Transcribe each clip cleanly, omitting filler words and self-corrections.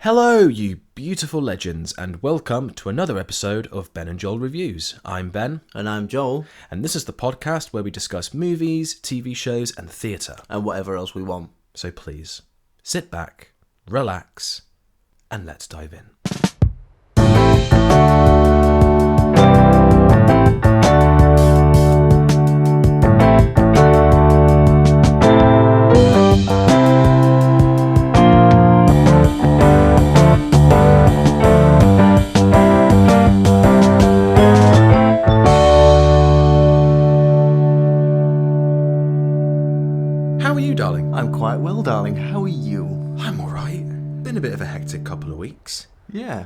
Hello, you beautiful legends, and welcome to another episode of Ben and Joel Reviews. I'm Ben. And I'm Joel. And this is the podcast where we discuss movies, TV shows, and theatre. And whatever else we want. So please, sit back, relax, and let's dive in. Darling, how are you? I'm alright. Been a bit of a hectic couple of weeks. Yeah.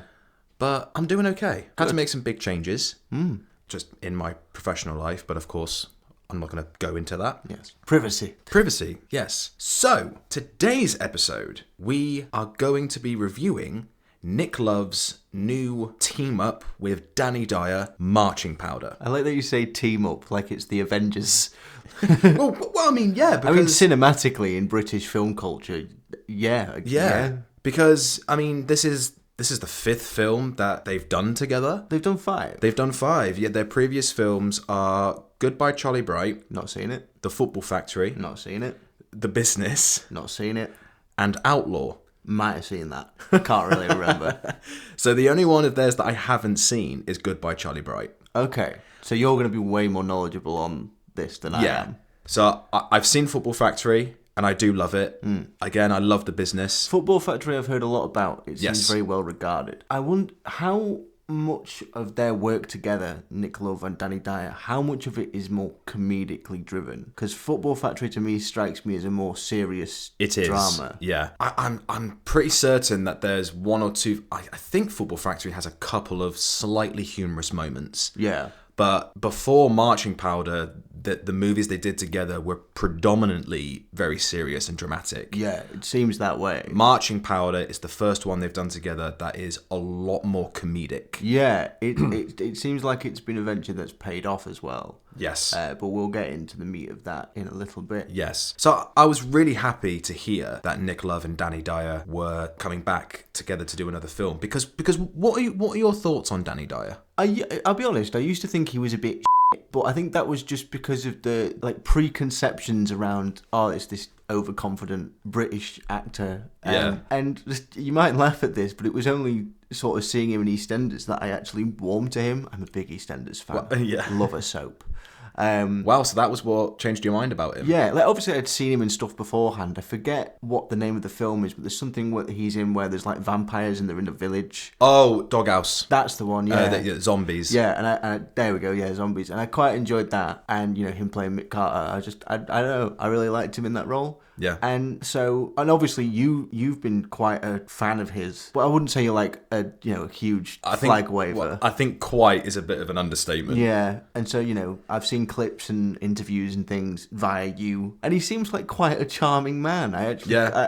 But I'm doing okay. Had to make some big changes. Just in my professional life, but of course, I'm not going to go into that. Yes. Privacy, yes. So, today's episode, we are going to be reviewing Nick Love's new team-up with Danny Dyer, Marching Powder. I like that you say team-up like it's the Avengers. well, I mean, yeah. Because, I mean, cinematically in British film culture, yeah. Because, I mean, this is the fifth film that they've done together. They've done five. Yeah, their previous films are Goodbye Charlie Bright. Not seen it. The Football Factory. Not seen it. The Business. Not seen it. And Outlaw. Might have seen that. Can't really remember. So the only one of theirs that I haven't seen is Goodbye Charlie Bright. Okay. So you're going to be way more knowledgeable on this than I am. So I've seen Football Factory, and I do love it. Again, I love The Business. Football Factory I've heard a lot about. It seems very well regarded. I wonder how much of their work together, Nick Love and Danny Dyer, how much of it is more comedically driven? Because Football Factory to me strikes me as a more serious drama. Yeah. I'm pretty certain that there's one or two. I think Football Factory has a couple of slightly humorous moments. Yeah. But before Marching Powder, the movies they did together were predominantly very serious and dramatic. Yeah, it seems that way. Marching Powder is the first one they've done together that is a lot more comedic. Yeah, it seems like it's been a venture that's paid off as well. Yes. But we'll get into the meat of that in a little bit. Yes. So I was really happy to hear that Nick Love and Danny Dyer were coming back together to do another film. Because what are your thoughts on Danny Dyer? I'll be honest, I used to think he was a bit shit, but I think that was just because of the preconceptions around, it's this overconfident British actor. And you might laugh at this, but it was only sort of seeing him in EastEnders that I actually warmed to him. I'm a big EastEnders fan. Well, yeah. Love a soap. Wow, so that was what changed your mind about him? Yeah, obviously I'd seen him in stuff beforehand. I forget what the name of the film is, but there's something he's in where there's vampires and they're in a village. Oh, Doghouse. That's the one, yeah. Zombies. Yeah, and there we go, yeah, zombies. And I quite enjoyed that. And, him playing Mick Carter, I don't know, I really liked him in that role. Yeah. And obviously you've been quite a fan of his, but I wouldn't say you're like a huge flag waver. Well, I think quite is a bit of an understatement. Yeah. And so, I've seen clips and interviews and things via you, and he seems like quite a charming man. I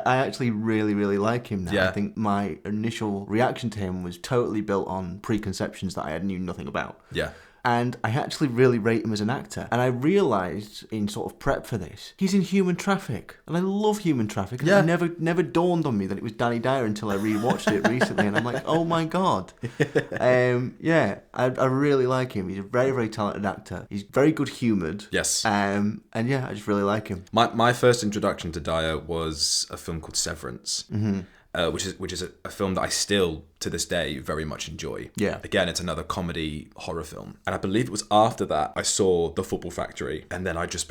actually really, really like him now. Yeah. I think my initial reaction to him was totally built on preconceptions that I knew nothing about. Yeah. And I actually really rate him as an actor. And I realised in sort of prep for this, he's in Human Traffic. And I love Human Traffic. And it never dawned on me that it was Danny Dyer until I rewatched it recently. And I'm like, oh my God. I really like him. He's a very, very talented actor. He's very good humoured. Yes. I just really like him. My first introduction to Dyer was a film called Severance. Mm-hmm. Which is a film that I still, to this day, very much enjoy. Yeah. Again, it's another comedy horror film. And I believe it was after that I saw The Football Factory. And then I just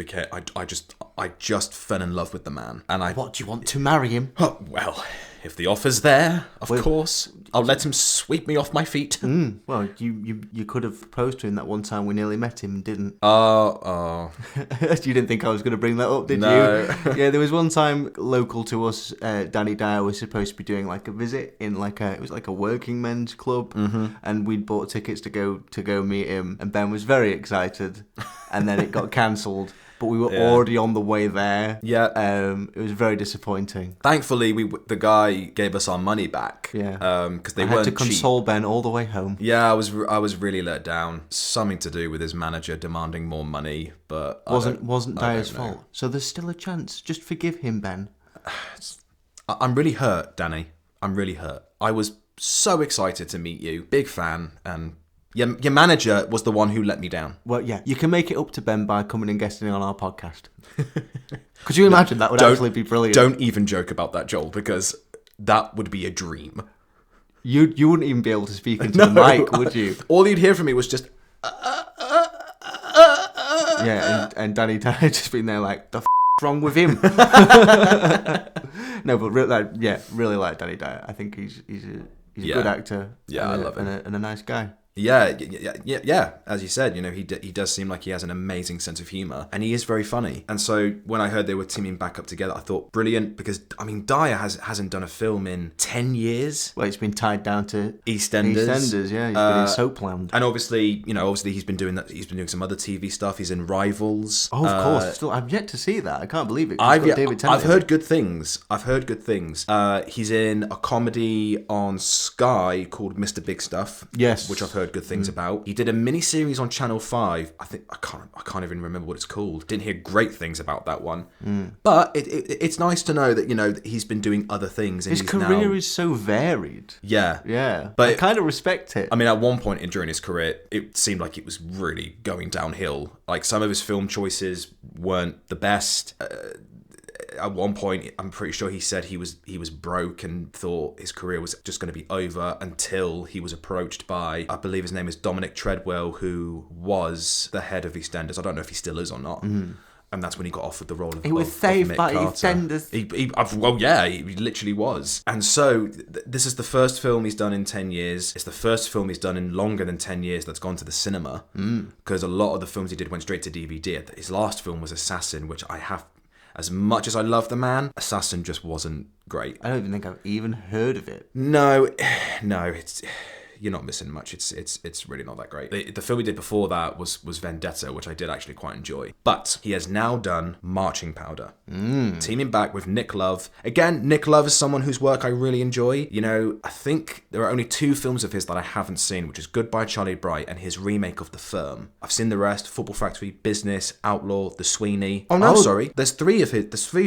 fell in love with the man. And What, do you want to marry him? Oh, well, if the offer's there, of course, I'll let him sweep me off my feet. Well, you could have proposed to him that one time we nearly met him and didn't. Oh. You didn't think I was going to bring that up, did No. you? Yeah, there was one time local to us, Danny Dyer was supposed to be doing a visit in it was a working men's club, and we'd bought tickets to go meet him, and Ben was very excited, and then it got cancelled. But we were already on the way there. Yeah. It was very disappointing. Thankfully, the guy gave us our money back. Yeah. Because they I weren't had to console Ben all the way home. Yeah, I was really let down. Something to do with his manager demanding more money, but wasn't Dyer's fault. So there's still a chance. Just forgive him, Ben. I'm really hurt, Danny. I'm really hurt. I was so excited to meet you. Big fan. And your manager was the one who let me down. Well, yeah, you can make it up to Ben by coming and guesting on our podcast. Could you imagine? That would actually be brilliant. Don't even joke about that, Joel, because that would be a dream. You wouldn't even be able to speak into the mic, would you? All you'd hear from me was just... Yeah, and Danny Dyer just being there like, the wrong with him? No, but really like Danny Dyer. I think he's a good actor. Yeah, I love him. And a nice guy. Yeah. As you said, he does seem like he has an amazing sense of humour, and he is very funny. And so when I heard they were teaming back up together, I thought brilliant, because Dyer hasn't done a film in 10 years. Well, it's been tied down to EastEnders. Yeah, he's been in Soapland. And obviously he's been doing that. He's been doing some other TV stuff. He's in Rivals. Oh, of course. Still, I've yet to see that. I can't believe it. I've heard good things. He's in a comedy on Sky called Mr. Big Stuff. Yes, which I've heard good things about. He did a mini series on Channel 5. I can't even remember what it's called. Didn't hear great things about that one. But it's nice to know that that he's been doing other things. And his career is so varied. Yeah. But I kind of respect it. I mean, at one point during his career, it seemed like it was really going downhill. Like, some of his film choices weren't the best. At one point, I'm pretty sure he said he was broke and thought his career was just going to be over, until he was approached by, I believe his name is Dominic Treadwell, who was the head of EastEnders. I don't know if he still is or not. And that's when he got offered the role of He was saved by EastEnders. He literally was. And so this is the first film he's done in 10 years. It's the first film he's done in longer than 10 years that's gone to the cinema. Because a lot of the films he did went straight to DVD. His last film was Assassin, which as much as I love the man, Assassin just wasn't great. I don't even think I've even heard of it. No, you're not missing much. It's really not that great. The film he did before that was Vendetta, which I did actually quite enjoy. But he has now done Marching Powder, teaming back with Nick Love. Again, Nick Love is someone whose work I really enjoy. I think there are only 2 films of his that I haven't seen, which is Goodbye Charlie Bright and his remake of The Firm. I've seen the rest: Football Factory, Business, Outlaw, The Sweeney. Sorry. There's 3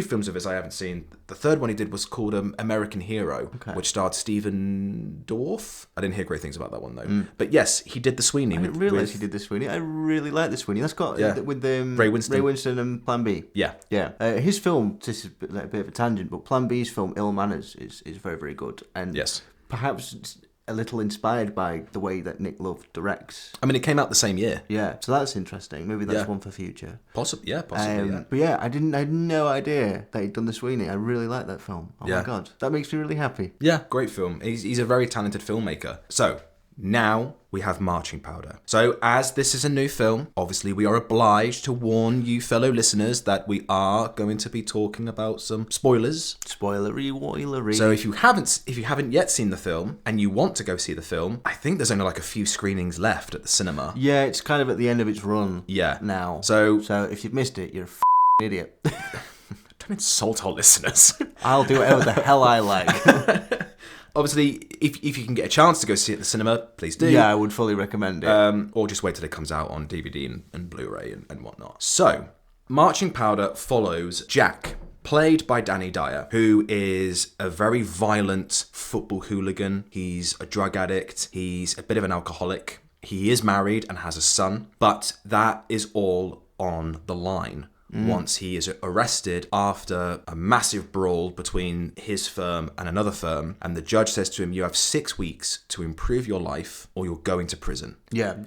films of his I haven't seen. The third one he did was called American Hero, which starred Stephen Dorff. I didn't hear great things about that one though. But yes, he did The Sweeney. I didn't realise he did The Sweeney. I really like The Sweeney. That's got with Ray Winston and Plan B. Yeah. His film, this is a bit of a tangent, but Plan B's film Ill Manners is very, very good, and perhaps a little inspired by the way that Nick Love directs. I mean, it came out the same year. Yeah, so that's interesting. Maybe that's one for future. Possibly. But yeah, I had no idea that he'd done The Sweeney. I really like that film. Oh my God, that makes me really happy. Yeah, great film. He's a very talented filmmaker. So now we have Marching Powder. So as this is a new film, obviously we are obliged to warn you fellow listeners that we are going to be talking about some spoilers. Spoilery. So if you haven't yet seen the film and you want to go see the film, I think there's only like a few screenings left at the cinema. Yeah, it's kind of at the end of its run. Yeah. Now. So if you've missed it, you're a idiot. Don't insult our listeners. I'll do whatever the hell I like. Obviously, if you can get a chance to go see it at the cinema, please do. Yeah, I would fully recommend it. Or just wait till it comes out on DVD and Blu-ray and whatnot. So, Marching Powder follows Jack, played by Danny Dyer, who is a very violent football hooligan. He's a drug addict. He's a bit of an alcoholic. He is married and has a son, but that is all on the line. Once he is arrested after a massive brawl between his firm and another firm, and the judge says to him, you have 6 weeks to improve your life or you're going to prison. Yeah,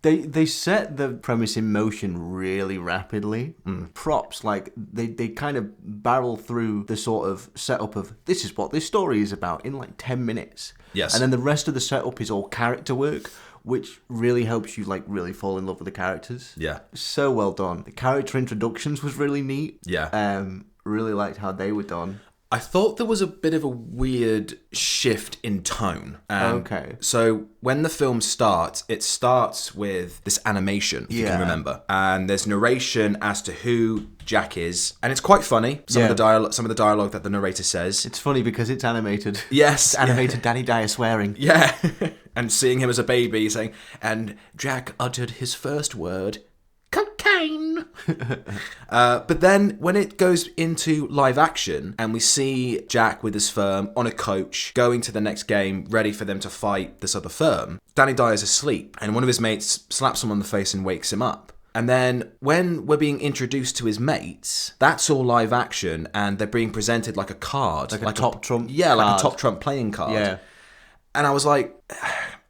they set the premise in motion really rapidly. Props, like they kind of barrel through the sort of setup of this is what this story is about in like 10 minutes. Yes. And then the rest of the setup is all character work, which really helps you like really fall in love with the characters. Yeah. So well done. The character introductions was really neat. Yeah. Really liked how they were done. I thought there was a bit of a weird shift in tone. Okay. So when the film starts, it starts with this animation, if you can remember. And there's narration as to who Jack is. And it's quite funny, some of the dialogue that the narrator says. It's funny because it's animated. Yes. It's animated Danny Dyer swearing. Yeah. And seeing him as a baby saying, and Jack uttered his first word, cocaine. But then when it goes into live action and we see Jack with his firm on a coach going to the next game, ready for them to fight this other firm, Danny Dyer's asleep and one of his mates slaps him on the face and wakes him up. And then when we're being introduced to his mates, that's all live action and they're being presented like a card. Like a top trump Yeah, card. like a top trump playing card. Yeah. And I was like,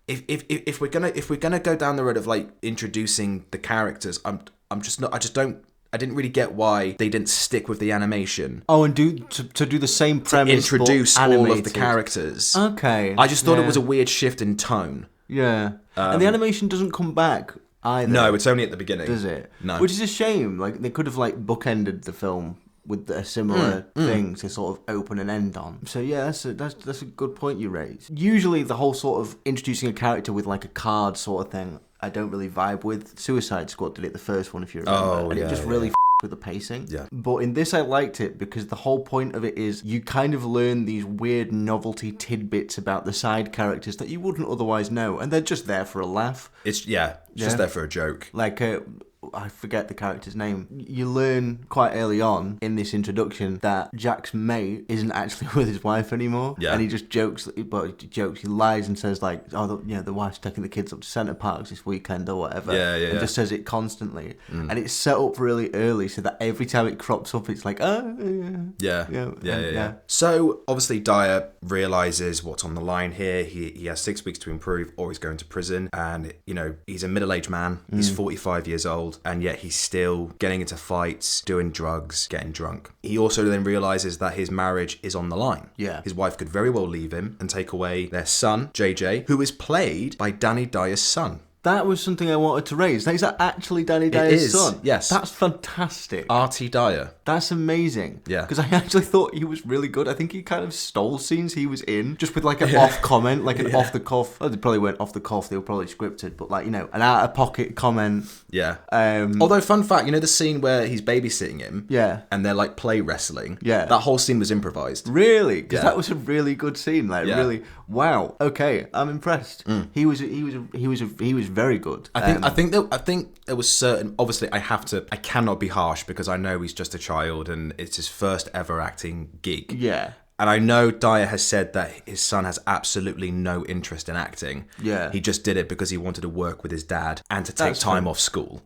if we're gonna go down the road of like introducing the characters, I didn't really get why they didn't stick with the animation. Oh, and to do the same premise, to introduce but all of the animated. characters. Okay. I just thought it was a weird shift in tone. Yeah. And the animation doesn't come back either. No, it's only at the beginning. Does it? No. Which is a shame. Like, they could have, like, bookended the film with a similar thing to sort of open and end on. So yeah, that's a good point you raised. Usually the whole sort of introducing a character with like a card sort of thing, I don't really vibe with. Suicide Squad did it the first one, if you remember, and it just really with the pacing. Yeah. But in this I liked it because the whole point of it is you kind of learn these weird novelty tidbits about the side characters that you wouldn't otherwise know, and they're just there for a laugh. It's just there for a joke. Like I forget the character's name. You learn quite early on in this introduction that Jack's mate isn't actually with his wife anymore. Yeah. And he just jokes, he lies and says like, oh, the wife's taking the kids up to Centre Parks this weekend or whatever. And just says it constantly. And it's set up really early so that every time it crops up, it's like, Yeah. So obviously Dyer realizes what's on the line here. He has 6 weeks to improve or he's going to prison. And, he's a middle-aged man. He's 45 years old. And yet he's still getting into fights, doing drugs, getting drunk. He also then realizes that his marriage is on the line. Yeah. His wife could very well leave him and take away their son, JJ, who is played by Danny Dyer's son. That was something I wanted to raise. Is that actually Danny Dyer's son? Yes. That's fantastic. R.T. Dyer. That's amazing. Yeah. Because I actually thought he was really good. I think he kind of stole scenes he was in, just with like an off comment, like an off the cuff. Oh, they probably weren't off the cuff, they were probably scripted, but like, an out of pocket comment. Yeah. Although, fun fact, the scene where he's babysitting him? Yeah. And they're like play wrestling? Yeah. That whole scene was improvised. Really? Because that was a really good scene. Like, really, wow. Okay, I'm impressed. He was very good. I think there was certain. Obviously, I cannot be harsh because I know he's just a child and it's his first ever acting gig. Yeah. And I know Dyer has said that his son has absolutely no interest in acting. Yeah. He just did it because he wanted to work with his dad and to take time off school.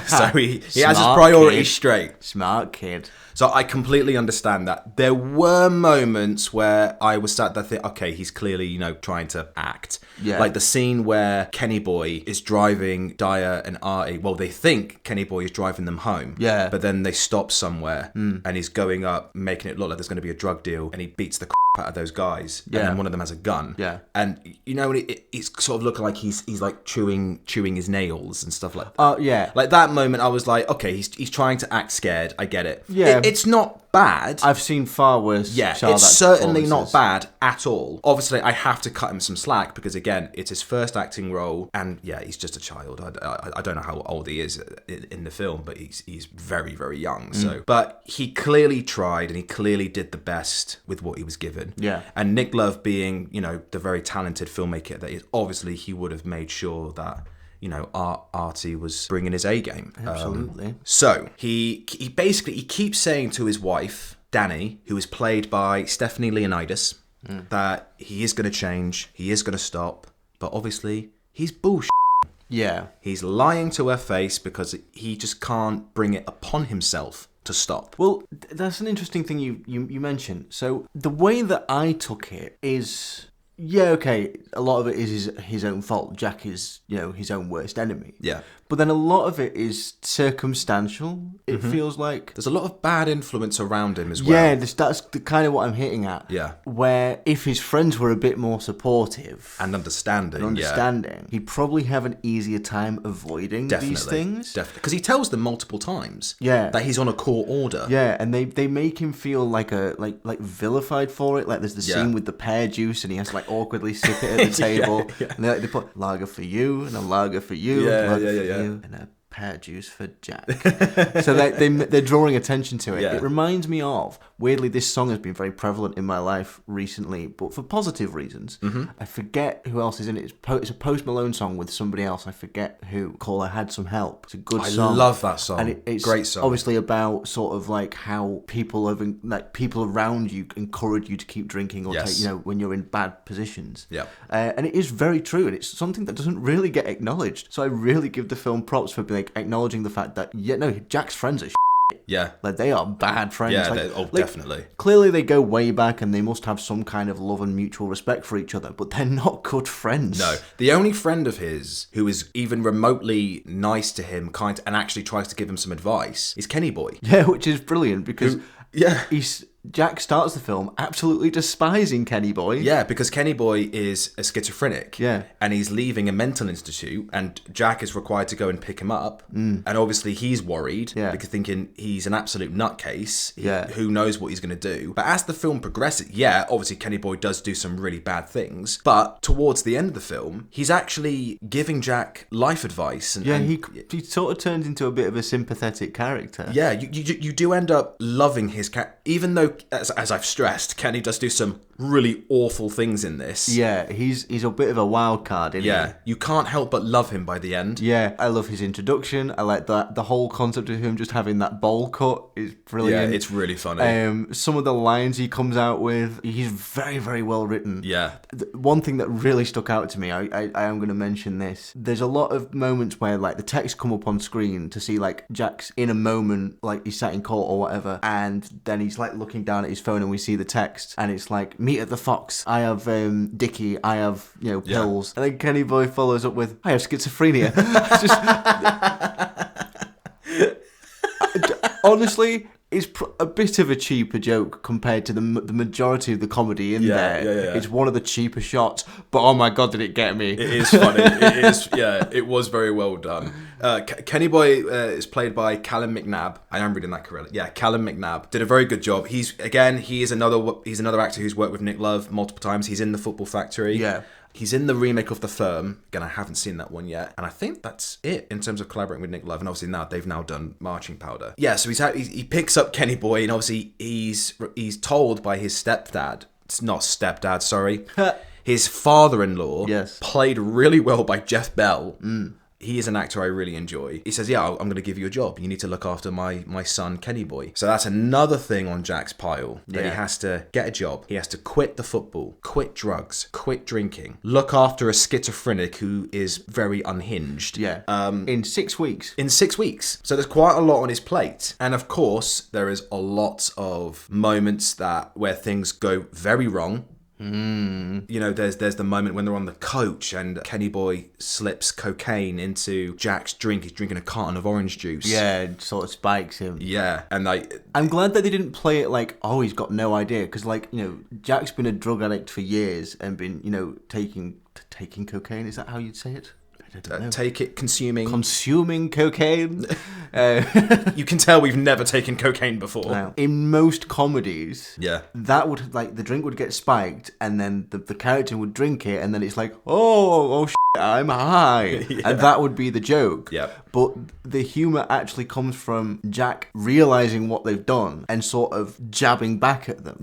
So he has his priorities straight. Smart kid. So I completely understand that. There were moments where I was sat there thinking, okay, he's clearly, trying to act. Yeah. Like the scene where Kenny Boy is driving Dyer and Artie. Well, they think Kenny Boy is driving them home. Yeah. But then they stop somewhere and he's going up, making it look like there's going to be a drug deal, and he beats the out of those guys. Yeah. And then one of them has a gun. Yeah. And it's sort of looking like he's like chewing his nails and stuff like that. Oh, yeah. Like that moment I was like, okay, he's trying to act scared. I get it. Yeah. It's not bad. I've seen far worse. Yeah, child it's certainly not bad at all. Obviously, I have to cut him some slack because, again, it's his first acting role, and yeah, he's just a child. I don't know how old he is in the film, but he's very, very young. So, but he clearly tried, and he clearly did the best with what he was given. Yeah. And Nick Love, being the very talented filmmaker that he is, obviously he would have made sure that Artie was bringing his A game. Absolutely. So he basically keeps saying to his wife, Danny, who is played by Stephanie Leonidas, that he is going to change, he is going to stop, but obviously he's bullshit. Yeah. He's lying to her face because he just can't bring it upon himself to stop. Well, that's an interesting thing you mentioned. So the way that I took it is... Yeah, okay, a lot of it is his own fault. Jack is, his own worst enemy. Yeah. But then a lot of it is circumstantial, it feels like. There's a lot of bad influence around him as well. Yeah, that's kind of what I'm hitting at. Yeah. Where if his friends were a bit more supportive... And understanding. He'd probably have an easier time avoiding these things. Definitely. Because he tells them multiple times that he's on a court order. Yeah, and they make him feel like vilified for it. Like there's the scene with the pear juice and he has to awkwardly sip it at the table. And they put lager for you and a lager for you and a lager for you and a pear juice for Jack. So they're drawing attention to it. Yeah. It reminds me of, weirdly, this song has been very prevalent in my life recently, but for positive reasons. Mm-hmm. I forget who else is in it. It's a Post Malone song with somebody else. I forget who. Called I Had Some Help. It's a good song. I love that song. And it's great song. Obviously about sort of like how people around you encourage you to keep drinking or take, when you're in bad positions. Yeah. And it is very true, and it's something that doesn't really get acknowledged. So I really give the film props for acknowledging the fact that Jack's friends are yeah, like they are bad friends. Yeah, definitely. Clearly they go way back and they must have some kind of love and mutual respect for each other, but they're not good friends. No, the only friend of his who is even remotely nice to him, kind, and actually tries to give him some advice is Kenny Boy. Yeah, which is brilliant because Jack starts the film absolutely despising Kenny Boy. Yeah, because Kenny Boy is a schizophrenic. Yeah. And he's leaving a mental institute, and Jack is required to go and pick him up. Mm. And obviously he's worried, because thinking he's an absolute nutcase. Who knows what he's going to do. But as the film progresses, obviously Kenny Boy does do some really bad things. But towards the end of the film, he's actually giving Jack life advice. He sort of turns into a bit of a sympathetic character. Yeah, you do end up loving his character, even though, as I've stressed, Kenny does do some really awful things in this. Yeah, he's a bit of a wild card, isn't he? Yeah, you can't help but love him by the end. Yeah, I love his introduction. I like that. The whole concept of him just having that bowl cut is brilliant. Yeah, it's really funny. Some of the lines he comes out with, he's very, very well written. Yeah. One thing that really stuck out to me, I am going to mention this. There's a lot of moments where like the text come up on screen to see like Jack's in a moment, like he's sat in court or whatever, and then he's like looking down at his phone and we see the text and it's like, meet at the Fox, I have Dickie, I have pills, and then Kenny Boy follows up with, I have schizophrenia. Honestly, it's a bit of a cheaper joke compared to the majority of the comedy in there. Yeah. It's one of the cheaper shots, but oh my god, did it get me? It is funny. It is. Yeah, it was very well done. Kenny Boy is played by Callum McNabb. I am reading that correctly. Yeah, Callum McNabb did a very good job. He's another actor who's worked with Nick Love multiple times. He's in The Football Factory. Yeah. He's in the remake of The Firm. Again, I haven't seen that one yet. And I think that's it in terms of collaborating with Nick Love. And obviously now they've now done Marching Powder. Yeah, so he picks up Kenny Boy, and obviously he's told by his stepdad. It's not stepdad, sorry. His father-in-law, played really well by Jeff Bell. Mm. He is an actor I really enjoy. He says, I'm going to give you a job. You need to look after my son, Kenny Boy. So that's another thing on Jack's pile, that he has to get a job. He has to quit the football, quit drugs, quit drinking, look after a schizophrenic who is very unhinged. Yeah. In 6 weeks. In 6 weeks. So there's quite a lot on his plate. And of course, there is a lot of moments where things go very wrong. There's the moment when they're on the coach and Kenny Boy slips cocaine into Jack's drink. He's drinking a carton of orange juice. Yeah, it sort of spikes him. Yeah, and I'm glad that they didn't play it like, he's got no idea, because Jack's been a drug addict for years and been taking cocaine. Is that how you'd say it? consuming cocaine. You can tell we've never taken cocaine before. Now, in most comedies, that would the drink would get spiked, and then the character would drink it, and then it's like, oh shit, I'm high, and that would be the joke. But the humor actually comes from Jack realizing what they've done and sort of jabbing back at them.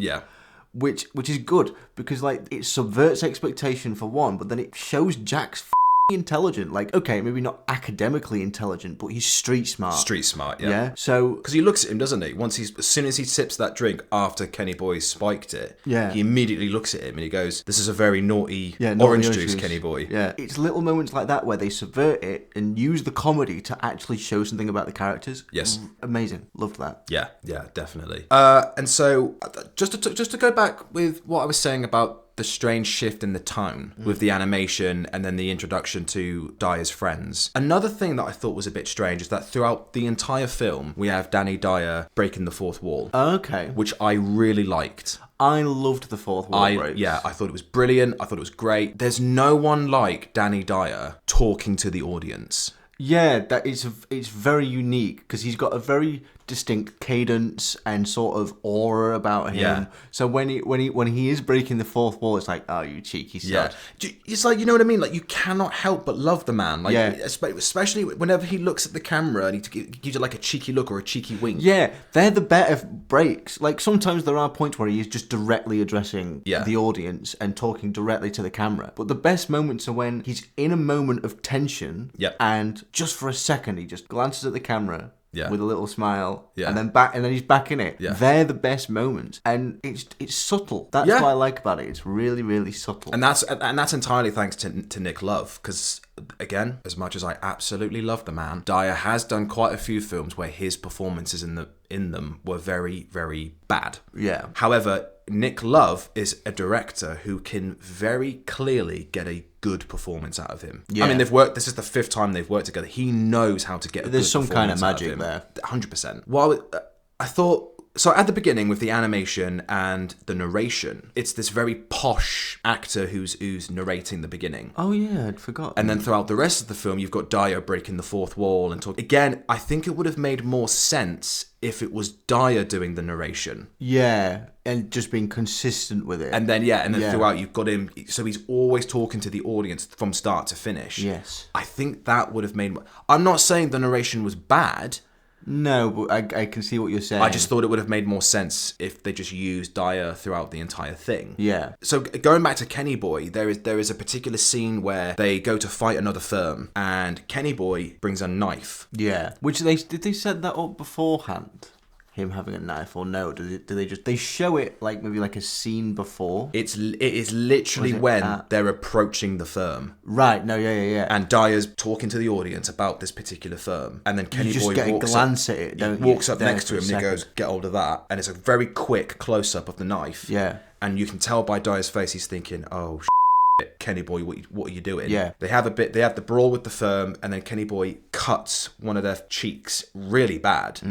Which is good, because it subverts expectation for one, but then it shows Jack's intelligent. Okay, maybe not academically intelligent, but he's street smart. Yeah. So because he looks at him, doesn't he? As soon as he sips that drink after Kenny Boy spiked it, he immediately looks at him and he goes, "This is a very naughty orange juice, Kenny Boy." Yeah, it's little moments like that where they subvert it and use the comedy to actually show something about the characters. Yes, amazing. Loved that. Yeah, definitely. And so just to go back with what I was saying about the strange shift in the tone with the animation and then the introduction to Dyer's friends. Another thing that I thought was a bit strange is that throughout the entire film, we have Danny Dyer breaking the fourth wall. Okay. Which I really liked. I loved the fourth wall breaks. Yeah, I thought it was brilliant. I thought it was great. There's no one like Danny Dyer talking to the audience. Yeah, it's very unique, because he's got a very distinct cadence and sort of aura about him. Yeah. So when he is breaking the fourth wall, it's like, oh, you cheeky stud. Yeah. It's like, you know what I mean? Like, you cannot help but love the man. Like, Yeah. Especially whenever he looks at the camera and he gives you like a cheeky look or a cheeky wink. Yeah, they're the better breaks. Like, sometimes there are points where he is just directly addressing the audience and talking directly to the camera. But the best moments are when he's in a moment of tension and just for a second he just glances at the camera with a little smile and then he's back in it. Yeah. They're the best moments. And it's subtle. That's what I like about it. It's really, really subtle. And that's entirely thanks to Nick Love, because again, as much as I absolutely love the man, Dyer has done quite a few films where his performances in them were very, very bad. Yeah. However, Nick Love is a director who can very clearly get a good performance out of him. Yeah. I mean, this is the 5th time they've worked together. He knows how to get a good performance out of him. There's some kind of magic there. 100%. Well, I thought... So at the beginning with the animation and the narration, it's this very posh actor who's narrating the beginning. Oh yeah, I'd forgotten. And then throughout the rest of the film, you've got Dyer breaking the fourth wall and talking. Again, I think it would have made more sense if it was Dyer doing the narration. Yeah, and just being consistent with it. And then throughout you've got him, so he's always talking to the audience from start to finish. Yes. I think that would have made... I'm not saying the narration was bad. No, but I can see what you're saying. I just thought it would have made more sense if they just used Dyer throughout the entire thing. Yeah. So going back to Kenny Boy, there is a particular scene where they go to fight another firm, and Kenny Boy brings a knife. Yeah. Which did they set that up beforehand? Him having a knife, or no? Do they show it like maybe like a scene before? It is literally when they're approaching the firm. Right. No. Yeah. And Dyer's talking to the audience about this particular firm, and then Kenny Boy glance at it. Walks up next to him and he goes, "Get hold of that." And it's a very quick close up of the knife. Yeah. And you can tell by Dyer's face he's thinking, "Oh, Kenny Boy, what are you doing?" Yeah. They have the brawl with the firm, and then Kenny Boy cuts one of their cheeks really bad.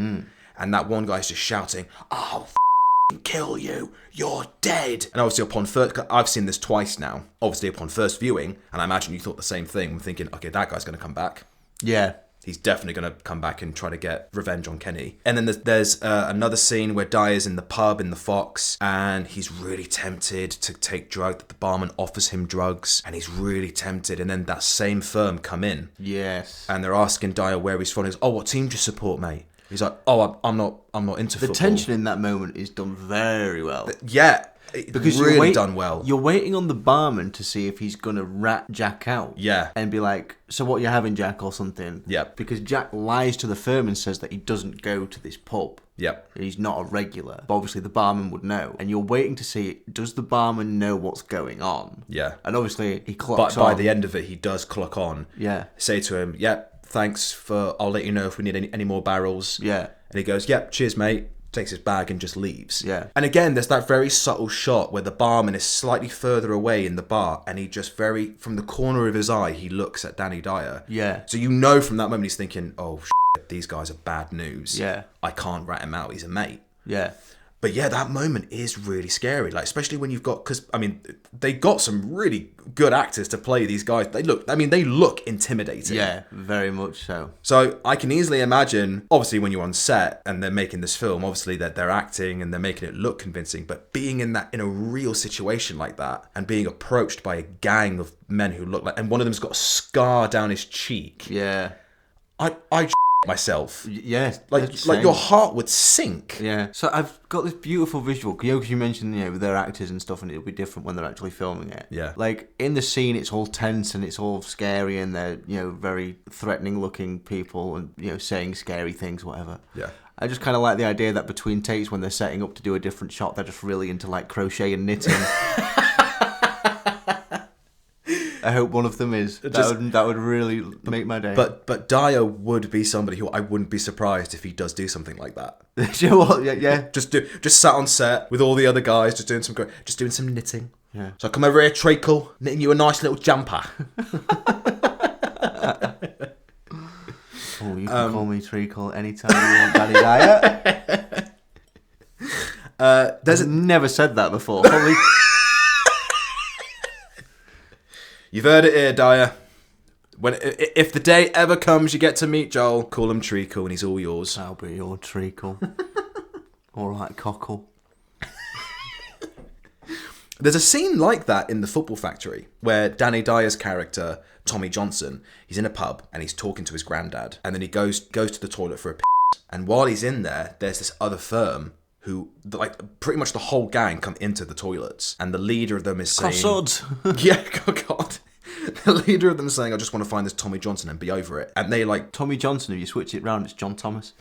And that one guy's just shouting, "I'll kill you, you're dead." And obviously I've seen this twice now, obviously upon first viewing, and I imagine you thought the same thing. I'm thinking, okay, that guy's going to come back. Yeah. He's definitely going to come back and try to get revenge on Kenny. And then there's another scene where Dyer's in the pub in the Fox, and he's really tempted to take drugs. The barman offers him drugs, and he's really tempted. And then that same firm come in. Yes. And they're asking Dyer where he's from. He goes, "Oh, what team do you support, mate?" He's like, "Oh, I'm not into football." The tension in that moment is done very well. Yeah, because really done well. You're waiting on the barman to see if he's gonna rat Jack out. Yeah, and be like, "So what, you having, Jack, or something?" Yeah, because Jack lies to the firm and says that he doesn't go to this pub. Yep. He's not a regular. But obviously the barman would know. And you're waiting to see, does the barman know what's going on? Yeah. And obviously he clocks on. But by the end of it, he does clock on. Yeah. Say to him, "Yep, thanks I'll let you know if we need any more barrels." Yeah. And he goes, "Yep, cheers, mate." Takes his bag and just leaves. Yeah. And again, there's that very subtle shot where the barman is slightly further away in the bar, and he just from the corner of his eye, he looks at Danny Dyer. Yeah. So you know from that moment he's thinking, "Oh, shit, these guys are bad news. Yeah. I can't rat him out. He's a mate." Yeah. But yeah, that moment is really scary. Like, especially when you've got, because I mean, they got some really good actors to play these guys. They look intimidating. Yeah, very much so. So I can easily imagine, obviously, when you're on set and they're making this film, obviously that they're acting and they're making it look convincing. But being in a real situation like that and being approached by a gang of men who look like, and one of them's got a scar down his cheek. Yeah, I myself. Yeah, like your heart would sink. Yeah. So I've got this beautiful visual, because you mentioned, with their actors and stuff, and it'll be different when they're actually filming it. Yeah. Like in the scene, it's all tense and it's all scary, and they're very threatening looking people, and saying scary things, whatever. Yeah. I just kind of like the idea that between takes, when they're setting up to do a different shot, they're just really into like crochet and knitting. I hope one of them is. That would really make my day. But Dyer would be somebody who I wouldn't be surprised if he does do something like that. You know what? Yeah. Just sat on set with all the other guys, just doing some knitting. Yeah. So I come over here, Treacle, knitting you a nice little jumper. Oh, you can call me Treacle anytime you want, Danny Dyer. I've never said that before. Holy. You've heard it here, Dyer. If the day ever comes you get to meet Joel, call him Treacle and he's all yours. I'll be your treacle. All right, cockle. There's a scene like that in The Football Factory where Danny Dyer's character, Tommy Johnson, he's in a pub and he's talking to his granddad, and then he goes to the toilet for a piss. And while he's in there, there's this other firm who, like, pretty much the whole gang come into the toilets, and the leader of them is saying... Cossuds. Yeah, oh God. The leader of them is saying, I just want to find this Tommy Johnson and be over it. And they like... Tommy Johnson, if you switch it round, it's John Thomas.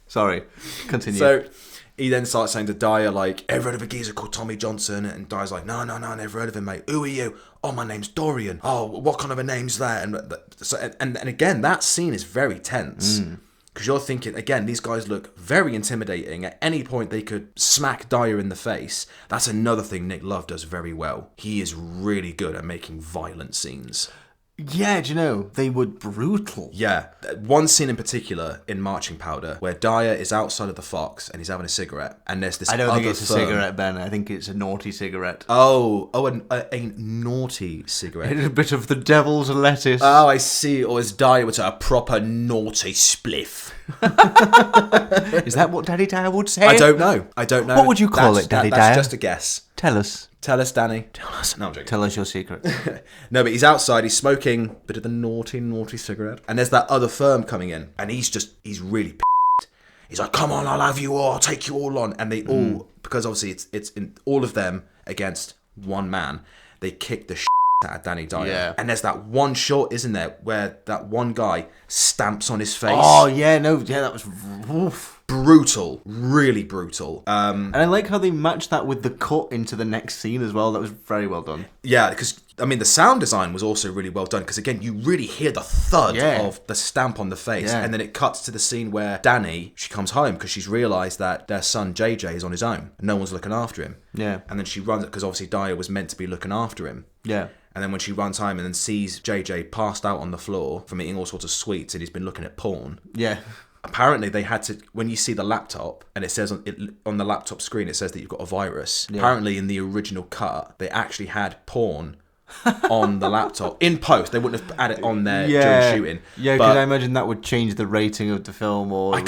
Sorry, continue. So he then starts saying to Dyer, like, ever heard of a geezer called Tommy Johnson? And Dyer's like, no, never heard of him, mate. Who are you? Oh, my name's Dorian. Oh, what kind of a name's that? And again, that scene is very tense. Because you're thinking, again, these guys look very intimidating. At any point, they could smack Dyer in the face. That's another thing Nick Love does very well. He is really good at making violent scenes. Yeah, do you know, they were brutal. Yeah. One scene in particular in Marching Powder where Dyer is outside of the Fox and he's having a cigarette, and there's this I don't other think it's a cigarette, Ben. I think it's a naughty cigarette. A naughty cigarette. A bit of the devil's lettuce. Oh, I see. Or as Dyer would say, a proper naughty spliff. Is that what Danny Dyer would say? I don't know. What would you call it, Danny Dyer? That's just a guess. Tell us, Danny. Tell us. No, I'm joking. Tell us your secret. No, but he's outside, he's smoking a bit of the naughty cigarette. And there's that other firm coming in, and he's really pissed. He's like, come on, I'll have you all, I'll take you all on. And they all, because obviously it's in all of them against one man, they kick the shit out of Danny Dyer. Yeah. And there's that one shot, isn't there, where that one guy stamps on his face. Oh, yeah, that was... Oof. Brutal, really brutal. And I like how they matched that with the cut into the next scene as well. That was very well done. Yeah, because, I mean, the sound design was also really well done, because, again, you really hear the thud of the stamp on the face, and then it cuts to the scene where Danny, she comes home because she's realised that their son JJ is on his own, and no one's looking after him. Yeah. And then she runs, because obviously Dyer was meant to be looking after him. Yeah. And then when she runs home and then sees JJ passed out on the floor from eating all sorts of sweets, and he's been looking at porn. Yeah. Apparently they had to, when you see the laptop and it says on the laptop screen, it says that you've got a virus. Yeah. Apparently in the original cut, they actually had porn on the laptop. In post, they wouldn't have had it on there during shooting. Yeah, because I imagine that would change the rating of the film, or I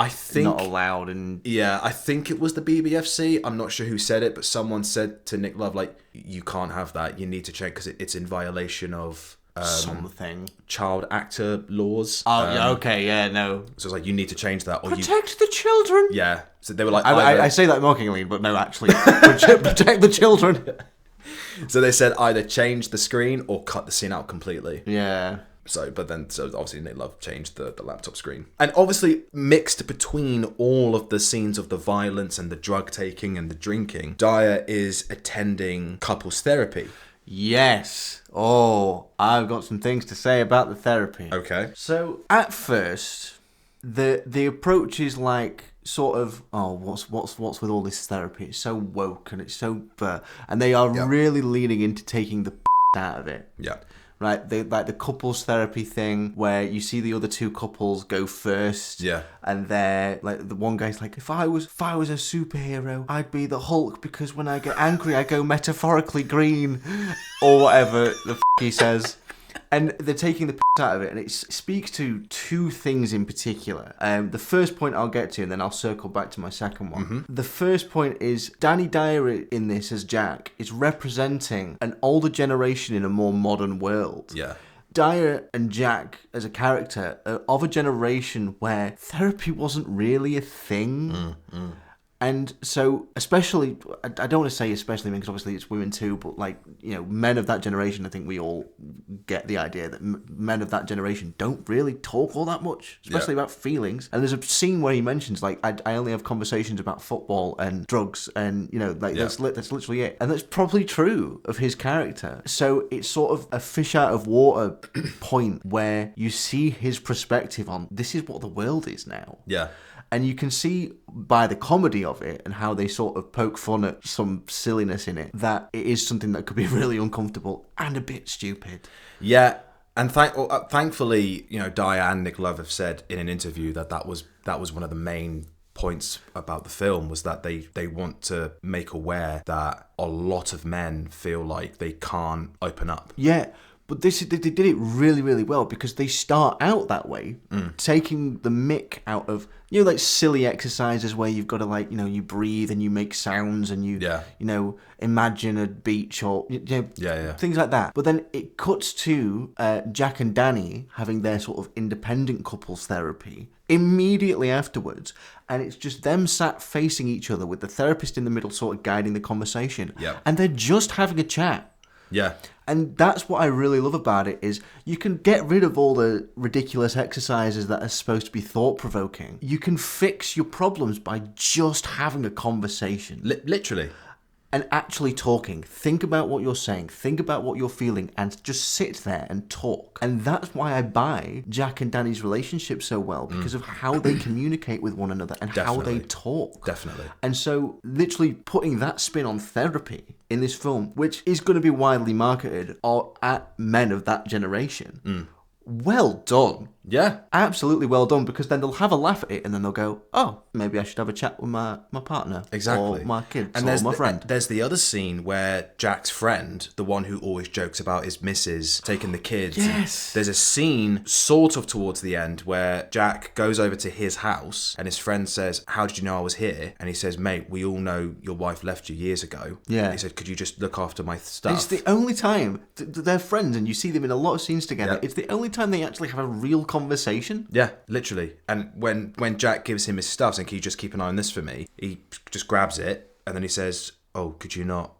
think not allowed. And yeah, I think it was the BBFC. I'm not sure who said it, but someone said to Nick Love, like, you can't have that. You need to check because it's in violation of something child actor laws. Oh, yeah, okay, yeah, no. So it's like, you need to change that, or protect the children. Yeah. So they were like, I say that mockingly, but no, actually, protect the children. So they said either change the screen or cut the scene out completely. Yeah. So obviously Nick Love changed the laptop screen. And obviously mixed between all of the scenes of the violence and the drug taking and the drinking, Dyer is attending couples therapy. Yes. Oh, I've got some things to say about the therapy. Okay. So at first, the approach is like sort of, oh, what's with all this therapy? It's so woke and it's so and they are really leaning into taking the out of it. Yeah. Right, like the couples therapy thing where you see the other two couples go first. Yeah. And they're like, the one guy's like, if I was a superhero, I'd be the Hulk because when I get angry, I go metaphorically green, or whatever the he says. And they're taking the piss out of it, and it speaks to two things in particular. The first point I'll get to, and then I'll circle back to my second one. Mm-hmm. The first point is Danny Dyer in this as Jack is representing an older generation in a more modern world. Yeah. Dyer and Jack as a character are of a generation where therapy wasn't really a thing. And so, especially, I don't want to say especially because obviously it's women too, but like, you know, men of that generation, I think we all get the idea that men of that generation don't really talk all that much, especially about feelings. And there's a scene where he mentions, like, I only have conversations about football and drugs and, you know, like that's literally it. And that's probably true of his character. So it's sort of a fish out of water point where you see his perspective on this is what the world is now. Yeah. And you can see by the comedy of it and how they sort of poke fun at some silliness in it that it is something that could be really uncomfortable and a bit stupid. Yeah, and thankfully, you know, Dyer and Nick Love have said in an interview that was one of the main points about the film was that they want to make aware that a lot of men feel like they can't open up. Yeah. But they did it really, really well because they start out that way, taking the mick out of, like silly exercises where you've got to you breathe and you make sounds and you, imagine a beach or, things like that. But then it cuts to Jack and Danny having their sort of independent couples therapy immediately afterwards. And it's just them sat facing each other with the therapist in the middle sort of guiding the conversation. Yeah. And they're just having a chat. Yeah. And that's what I really love about it is you can get rid of all the ridiculous exercises that are supposed to be thought-provoking. You can fix your problems by just having a conversation. Literally. And actually talking. Think about what you're saying. Think about what you're feeling. And just sit there and talk. And that's why I buy Jack and Danny's relationship so well. Because of how they communicate with one another and how they talk. Definitely. And so literally putting that spin on therapy in this film, which is going to be widely marketed at men of that generation. Well done. Yeah. Absolutely well done, because then they'll have a laugh at it and then they'll go, oh, maybe I should have a chat with my partner. Exactly. Or my kids, and or my friend. There's the other scene where Jack's friend, the one who always jokes about his missus taking the kids. Yes. There's a scene sort of towards the end where Jack goes over to his house and his friend says, how did you know I was here? And he says, mate, we all know your wife left you years ago. Yeah. He said, could you just look after my stuff? It's the only time they're friends and you see them in a lot of scenes together. Yeah. It's the only time they actually have a real conversation. Yeah, literally. And when Jack gives him his stuff, saying, can you just keep an eye on this for me? He just grabs it and then he says, oh, could you not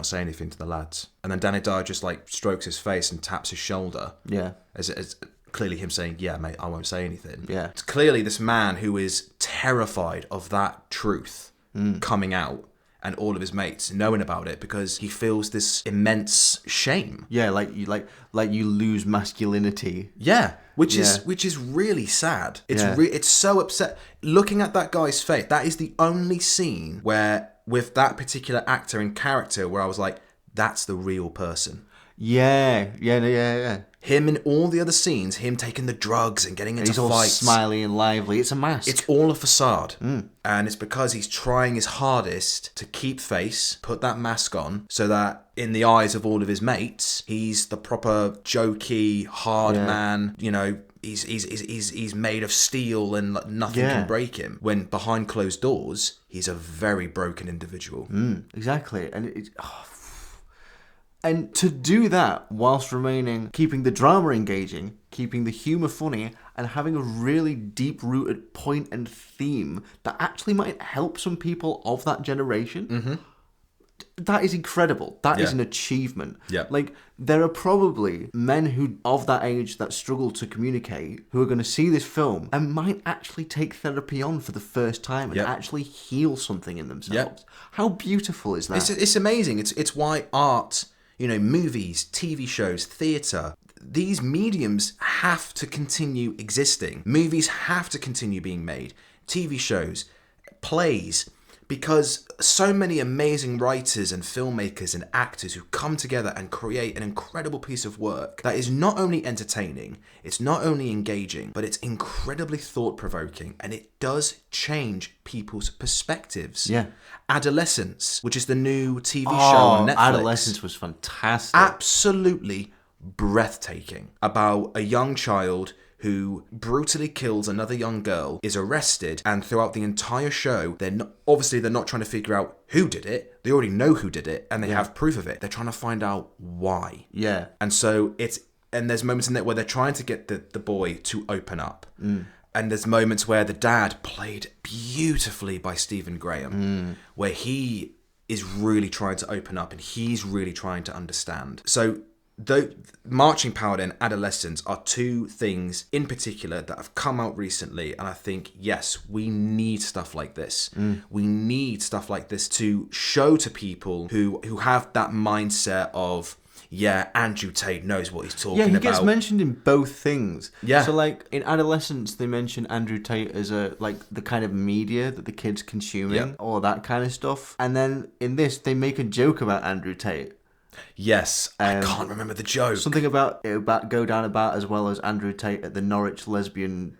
say anything to the lads? And then Danny Dyer just strokes his face and taps his shoulder. Yeah. As clearly him saying, yeah, mate, I won't say anything. Yeah. It's clearly this man who is terrified of that truth coming out and all of his mates knowing about it, because he feels this immense shame. Yeah, like you lose masculinity. Yeah, which is really sad. It's so upset. Looking at that guy's face, that is the only scene where, with that particular actor and character, where I was like, that's the real person. Yeah. Him in all the other scenes, him taking the drugs and getting into he's all fights. smiley and lively. It's a mask. It's all a facade. And it's because he's trying his hardest to keep face, put that mask on, so that in the eyes of all of his mates, he's the proper jokey, hard man. He's made of steel and nothing can break him. When behind closed doors, he's a very broken individual. Exactly. And to do that whilst keeping the drama engaging, keeping the humour funny, and having a really deep-rooted point and theme that actually might help some people of that generation, that is incredible. That is an achievement. Yeah. There are probably men who of that age that struggle to communicate who are going to see this film and might actually take therapy on for the first time and actually heal something in themselves. How beautiful is that? It's amazing. It's why art, movies, TV shows, theatre, these mediums have to continue existing. Movies have to continue being made. TV shows, plays, because so many amazing writers and filmmakers and actors who come together and create an incredible piece of work that is not only entertaining, it's not only engaging, but it's incredibly thought-provoking, and it does change people's perspectives. Yeah. Adolescence, which is the new TV show on Netflix. Adolescence was fantastic. Absolutely breathtaking. About a young child who brutally kills another young girl, is arrested, and throughout the entire show, they're not trying to figure out who did it. They already know who did it, and they have proof of it. They're trying to find out why. Yeah. And so there's moments in there where they're trying to get the boy to open up. And there's moments where the dad, played beautifully by Stephen Graham, where he is really trying to open up and he's really trying to understand. So Marching Powder and Adolescence are two things in particular that have come out recently, and I think, yes, we need stuff like this. We need stuff like this to show to people who have that mindset of, yeah, Andrew Tate knows what he's talking about. Yeah, he gets mentioned in both things. Yeah. So, in Adolescence, they mention Andrew Tate as the kind of media that the kids consuming, all that kind of stuff. And then in this, they make a joke about Andrew Tate. Yes, I can't remember the joke. Something about go down about as well as Andrew Tate at the Norwich lesbian.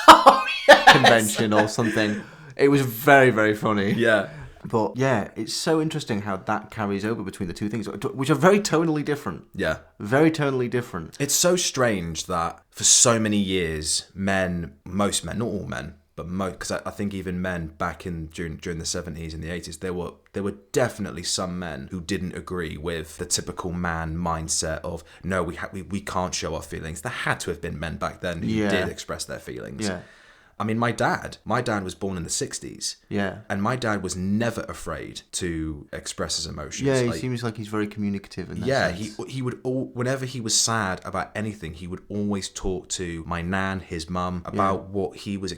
Oh, yeah. convention or something. It was very, very funny. Yeah. But yeah, it's so interesting how that carries over between the two things, which are very tonally different. Yeah. Very tonally different. It's so strange that for so many years, most men, not all men, but most, because I think even men back during the 70s and the 80s, there were definitely some men who didn't agree with the typical man mindset of, no, we can't show our feelings. There had to have been men back then who did express their feelings. Yeah. I mean, my dad was born in the 60s. Yeah. And my dad was never afraid to express his emotions. Yeah, he seems like he's very communicative in that sense. He would whenever he was sad about anything, he would always talk to my nan, his mum, about what he was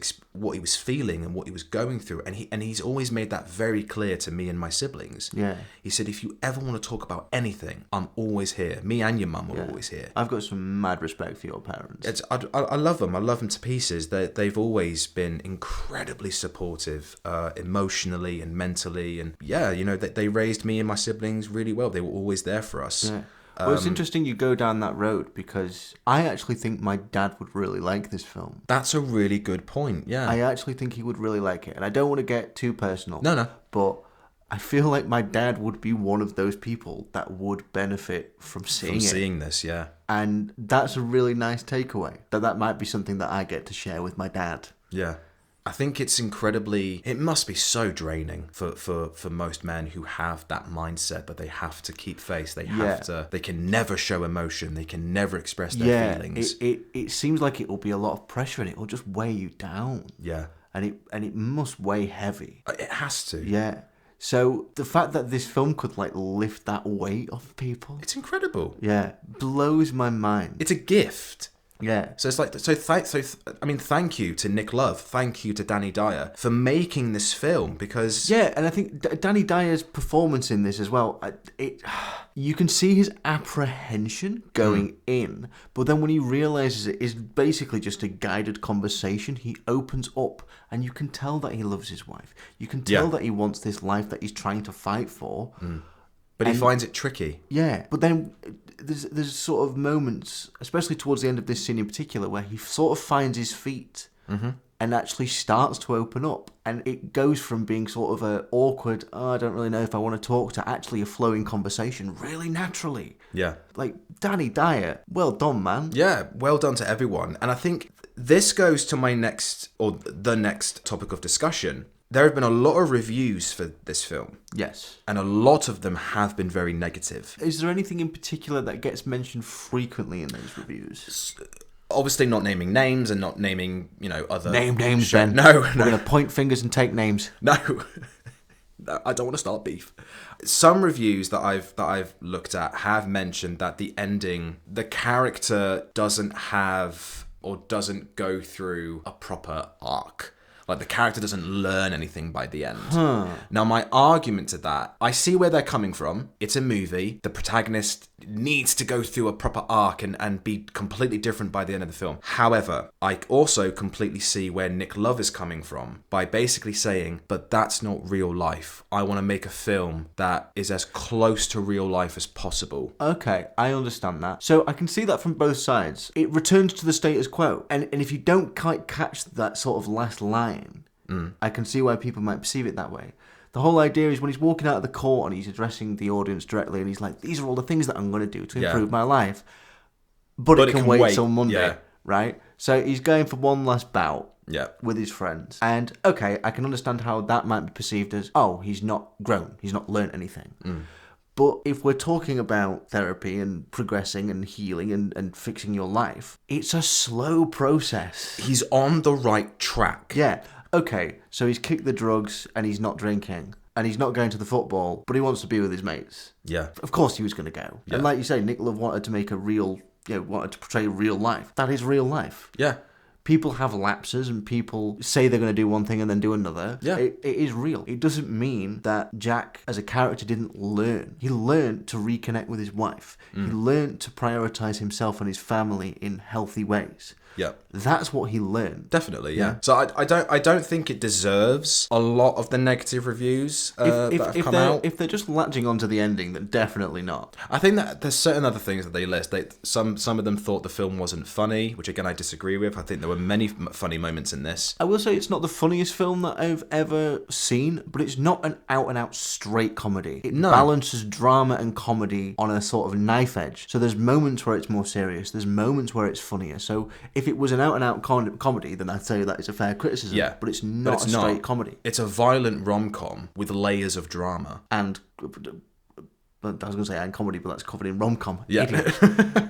feeling and what he was going through, and he's always made that very clear to me and my siblings. Yeah. He said, if you ever want to talk about anything, I'm always here. Me and your mum are always here. I've got some mad respect for your parents. I love them. I love them to pieces. They've always been incredibly supportive, emotionally and mentally, and they raised me and my siblings really well. They were always there for us. Yeah. Well, it's interesting you go down that road because I actually think my dad would really like this film. That's a really good point, yeah. I actually think he would really like it. And I don't want to get too personal. No. But I feel like my dad would be one of those people that would benefit from seeing this, yeah. And that's a really nice takeaway. That might be something that I get to share with my dad. Yeah. I think it must be so draining for most men who have that mindset that they have to keep face. They can never show emotion. They can never express their feelings. It seems like it will be a lot of pressure and it will just weigh you down. Yeah. And it must weigh heavy. It has to. Yeah. So the fact that this film could lift that weight off people. It's incredible. Yeah. Blows my mind. It's a gift. Yeah. So thank you to Nick Love, thank you to Danny Dyer for making this film, because and I think Danny Dyer's performance in this as well, you can see his apprehension going in, but then when he realizes it is basically just a guided conversation, he opens up, and you can tell that he loves his wife. You can tell that he wants this life that he's trying to fight for. But he finds it tricky. Yeah, but then there's sort of moments, especially towards the end of this scene in particular, where he sort of finds his feet and actually starts to open up. And it goes from being sort of a awkward, I don't really know if I want to talk, to actually a flowing conversation really naturally. Yeah. Like, Danny Dyer, well done, man. Yeah, well done to everyone. And I think this goes to the next topic of discussion. There have been a lot of reviews for this film. Yes. And a lot of them have been very negative. Is there anything in particular that gets mentioned frequently in those reviews? Obviously not naming names and not naming, other... Name names, Ben. No. We're going to point fingers and take names. No. No, I don't want to start beef. Some reviews that I've looked at have mentioned that the ending, the character doesn't have or doesn't go through a proper arc. Like, the character doesn't learn anything by the end. Now, my argument to that, I see where they're coming from. It's a movie. The protagonist needs to go through a proper arc and be completely different by the end of the film. However, I also completely see where Nick Love is coming from by basically saying, but that's not real life. I want to make a film that is as close to real life as possible. Okay, I understand that. So I can see that from both sides. It returns to the status quo. And if you don't quite catch that sort of last line, I can see why people might perceive it that way. The whole idea is when he's walking out of the court and he's addressing the audience directly and he's like, these are all the things that I'm going to do to improve my life. But it can wait till Monday, right? So he's going for one last bout with his friends. And, okay, I can understand how that might be perceived as, oh, he's not grown. He's not learned anything. But if we're talking about therapy and progressing and healing and fixing your life, it's a slow process. He's on the right track. Yeah. Okay, so he's kicked the drugs and he's not drinking and he's not going to the football, but he wants to be with his mates. Yeah. Of course he was going to go. Yeah. And like you say, Nick Love wanted to make wanted to portray real life. That is real life. Yeah. People have lapses and people say they're going to do one thing and then do another. Yeah. It is real. It doesn't mean that Jack, as a character, didn't learn. He learned to reconnect with his wife. He learned to prioritise himself and his family in healthy ways. Yeah. That's what he learned. Definitely, yeah. So I don't think it deserves a lot of the negative reviews that have come out. If they're just latching onto the ending, then definitely not. I think that there's certain other things that they list. Some of them thought the film wasn't funny, which again I disagree with. I think there were many funny moments in this. I will say it's not the funniest film that I've ever seen, but it's not an out-and-out straight comedy. It balances drama and comedy on a sort of knife edge. So there's moments where it's more serious. There's moments where it's funnier. So if it was an out-and-out comedy, then I'd say that is a fair criticism. Yeah, but it's not a straight comedy. It's a violent rom-com with layers of drama. And I was going to say and comedy, but that's covered in rom-com. Yeah.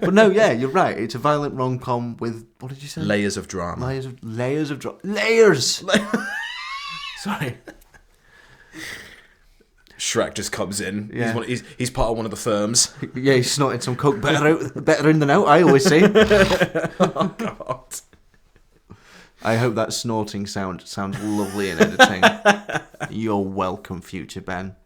But no, yeah, you're right. It's a violent rom-com with, what did you say? Layers of drama. Layers of drama. Layers! Sorry. Shrek just comes in. Yeah. He's part of one of the firms. Yeah, he's snorting some coke. Better in than out, I always say. Oh, God. I hope that snorting sounds lovely in editing. You're welcome, future Ben.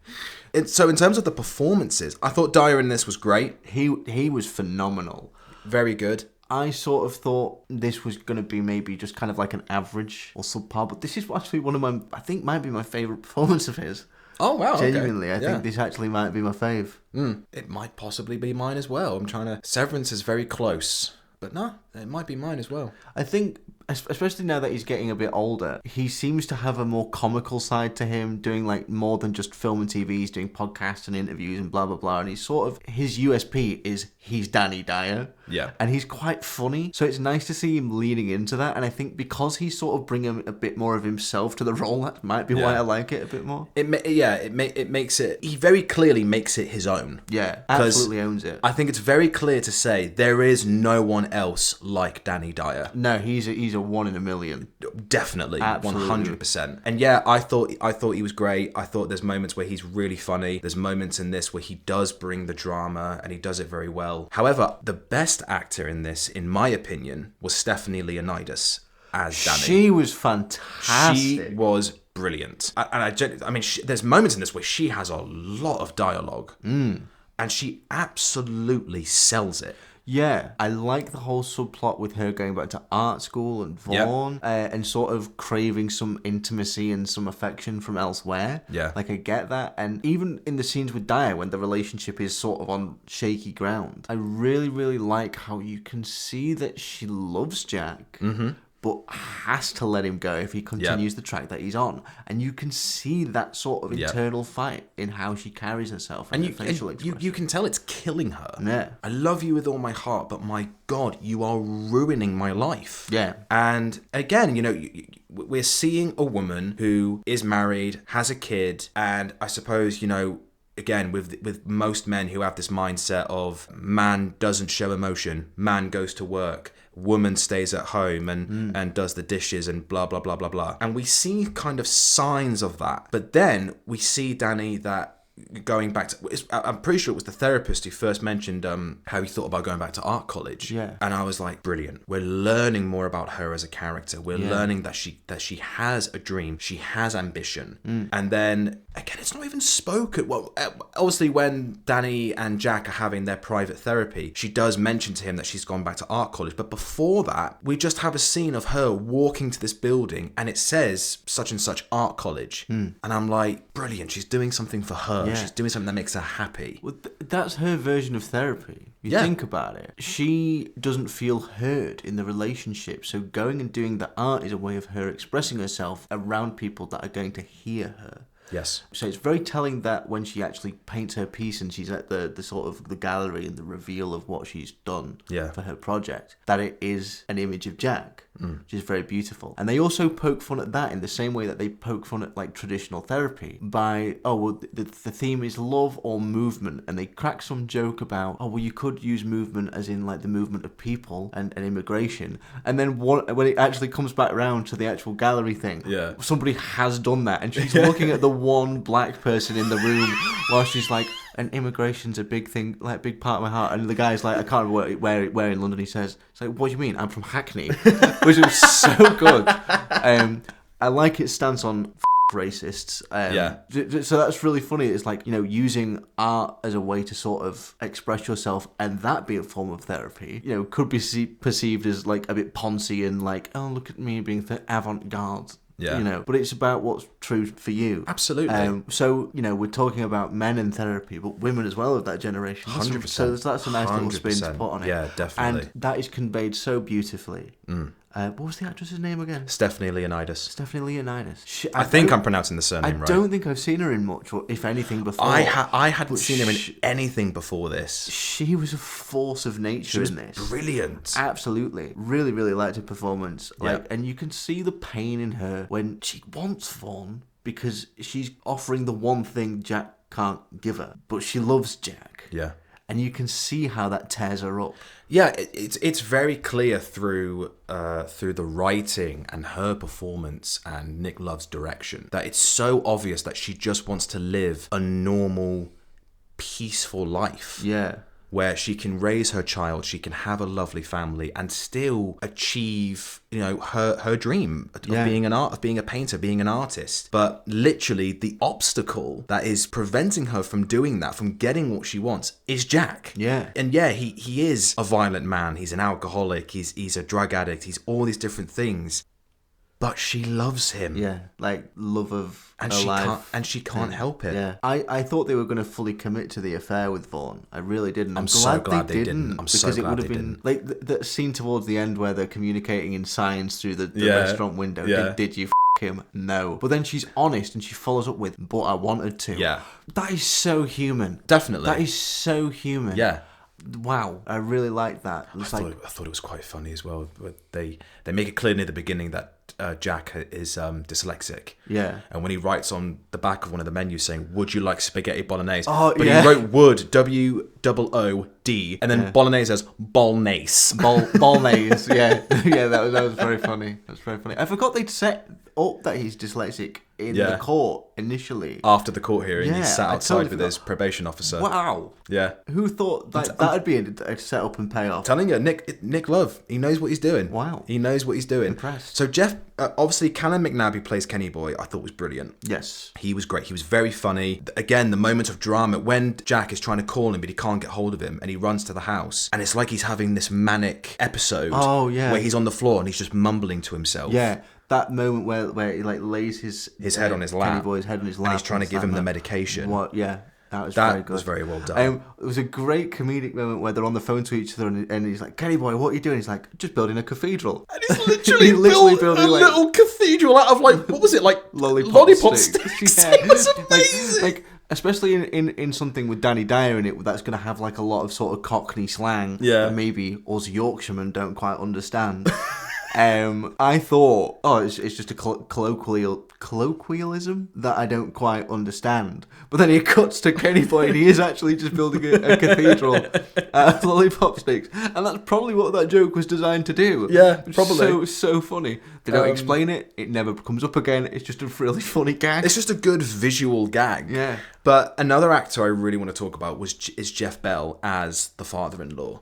So in terms of the performances, I thought Dyer in this was great. He was phenomenal. Very good. I sort of thought this was going to be maybe just kind of like an average or subpar, but this is actually one of my, I think might be my favourite performance of his. Oh, wow. Genuinely, okay. I think this actually might be my fave. It might possibly be mine as well. Severance is very close. But no, it might be mine as well. I think, especially now that he's getting a bit older, he seems to have a more comical side to him, doing like more than just film and TV. He's doing podcasts and interviews and blah, blah, blah. And he's sort of, his USP is he's Danny Dyer. Yeah. And he's quite funny. So it's nice to see him leaning into that. And I think because he's sort of bringing a bit more of himself to the role, that might be why I like it a bit more. It makes it, he very clearly makes it his own. Yeah, absolutely owns it. I think it's very clear to say there is no one else like Danny Dyer. No, he's a one in a million. Definitely, Absolutely. 100%. And yeah, I thought he was great. I thought there's moments where he's really funny. There's moments in this where he does bring the drama and he does it very well. However, the best actor in this, in my opinion, was Stephanie Leonidas as Danny. She was fantastic. She was brilliant. There's moments in this where she has a lot of dialogue. And she absolutely sells it. Yeah, I like the whole subplot with her going back to art school and Vaughan and sort of craving some intimacy and some affection from elsewhere. Yeah. Like, I get that. And even in the scenes with Dyer, when the relationship is sort of on shaky ground, I really, really like how you can see that she loves Jack. But has to let him go if he continues the track that he's on. And you can see that sort of internal fight in how she carries herself and her facial expression. You can tell it's killing her. Yeah. I love you with all my heart, but my God, you are ruining my life. Yeah. And again, we're seeing a woman who is married, has a kid, and I suppose, again, with most men who have this mindset of man doesn't show emotion, man goes to work, woman stays at home and does the dishes and blah, blah, blah, blah, blah. And we see kind of signs of that. But then we see Danny that going back to, I'm pretty sure it was the therapist who first mentioned how he thought about going back to art college. Yeah. And I was like, brilliant. We're learning more about her as a character. We're learning that she has a dream. She has ambition. And then again, it's not even spoken. Well, obviously when Danny and Jack are having their private therapy, she does mention to him that she's gone back to art college. But before that, we just have a scene of her walking to this building and it says such and such art college. And I'm like, brilliant. She's doing something for her. Yeah. She's doing something that makes her happy. Well, that's her version of therapy. You think about it. She doesn't feel heard in the relationship. So going and doing the art is a way of her expressing herself around people that are going to hear her. Yes. So it's very telling that when she actually paints her piece and she's at the sort of the gallery and the reveal of what she's done for her project, that it is an image of Jack, which is very beautiful. And they also poke fun at that in the same way that they poke fun at like traditional therapy by, the theme is love or movement. And they crack some joke about, you could use movement as in like the movement of people and immigration. And then when it actually comes back around to the actual gallery thing, somebody has done that. And she's looking at the one black person in the room while she's like, and immigration's a big thing, like a big part of my heart. And the guy's like, I can't remember where in London he says, it's like, what do you mean? I'm from Hackney. Which was so good. I like its stance on racists. Yeah. So that's really funny. It's like, you know, using art as a way to sort of express yourself and that be a form of therapy, you know, could be perceived as like a bit poncy and like, oh, look at me being avant-garde. Yeah. You know, but it's about what's true for you. Absolutely. So, you know, we're talking about men in therapy, but women as well of that generation. 100%. So that's a nice little spin to put on it. Yeah, definitely. And that is conveyed so beautifully. What was the actress's name again? Stephanie Leonidas. Stephanie Leonidas. I think I'm pronouncing the surname right. I don't think I've seen her in much, or if anything, before. I hadn't seen her in anything before this. She was a force of nature in this. Brilliant. Absolutely. Really, really liked her performance. Yeah. And you can see the pain in her when she wants Vaughn because she's offering the one thing Jack can't give her. But she loves Jack. Yeah. And you can see how that tears her up. Yeah, it's very clear through the writing and her performance and Nick Love's direction that it's so obvious that she just wants to live a normal, peaceful life. Yeah. Where she can raise her child, she can have a lovely family, and still achieve, you know, her dream of being a painter, being an artist. But literally, the obstacle that is preventing her from doing that, from getting what she wants, is Jack. Yeah. And yeah, he is a violent man. He's an alcoholic. He's a drug addict. He's all these different things. But she loves him. Yeah, like love of and her life. She can't help it. Yeah, I thought they were going to fully commit to the affair with Vaughn. I really didn't. I'm so glad they didn't. I'm so glad they didn't. Like the scene towards the end where they're communicating in signs through the restaurant window. Yeah. Did you him? No. But then she's honest and she follows up with, "But I wanted to." Yeah. That is so human. Definitely. That is so human. Yeah. Wow, I really like that. I thought it was quite funny as well. They make it clear near the beginning that Jack is dyslexic. Yeah. And when he writes on the back of one of the menus saying, "Would you like spaghetti bolagnese?" Oh, but he wrote would, WOOD, and then bolognese as bolnaise. Bolnaise, yeah. Yeah, that was very funny. That was very funny. I forgot they'd set up that he's dyslexic in the court initially. After the court hearing, he sat outside with his probation officer. Wow. Yeah. Who thought that'd be a set up and payoff? Telling you, Nick Love, he knows what he's doing. Wow. He knows what he's doing. Impressed. So Jeff, obviously, Callum McNabb, who plays Kenny Boy, I thought was brilliant. Yes. He was great. He was very funny. Again, the moment of drama when Jack is trying to call him, but he can't get hold of him, and he runs to the house, and it's like he's having this manic episode. Oh, yeah. Where he's on the floor and he's just mumbling to himself. Yeah. That moment where he like lays his head on his lap. Kenny Boy's head on his lap. And he's trying to give him the medication. Yeah. That was very good. That was very well done. It was a great comedic moment where they're on the phone to each other and he's like, "Kenny Boy, what are you doing?" He's like, "Just building a cathedral." And he's literally, building a little cathedral out of what was it, lollipop sticks? Yeah. It was amazing. Like especially in something with Danny Dyer in it, that's going to have like a lot of sort of Cockney slang that maybe us Yorkshiremen don't quite understand. I thought, it's just a colloquialism that I don't quite understand. But then it cuts to Kenny Boy and he is actually just building a cathedral out of lollipop sticks. And that's probably what that joke was designed to do. Yeah, probably. So funny. They don't explain it. It never comes up again. It's just a really funny gag. It's just a good visual gag. Yeah. But another actor I really want to talk about is Jeff Bell as the father-in-law.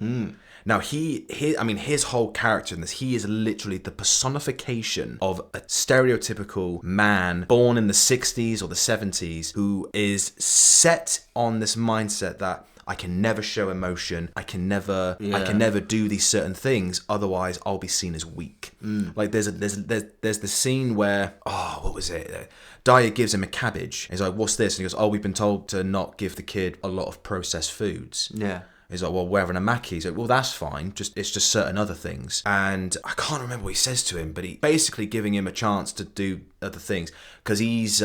Now, his whole character in this, he is literally the personification of a stereotypical man born in the 60s or the 70s who is set on this mindset that I can never show emotion, I can never do these certain things, otherwise I'll be seen as weak. Like there's the scene where, what was it? Dyer gives him a cabbage. He's like, "What's this?" And he goes, "We've been told to not give the kid a lot of processed foods." Yeah. He's like, "Well, we're having a Mackie." He's like, "Well, that's fine. It's just certain other things." And I can't remember what he says to him, but he basically giving him a chance to do other things because he's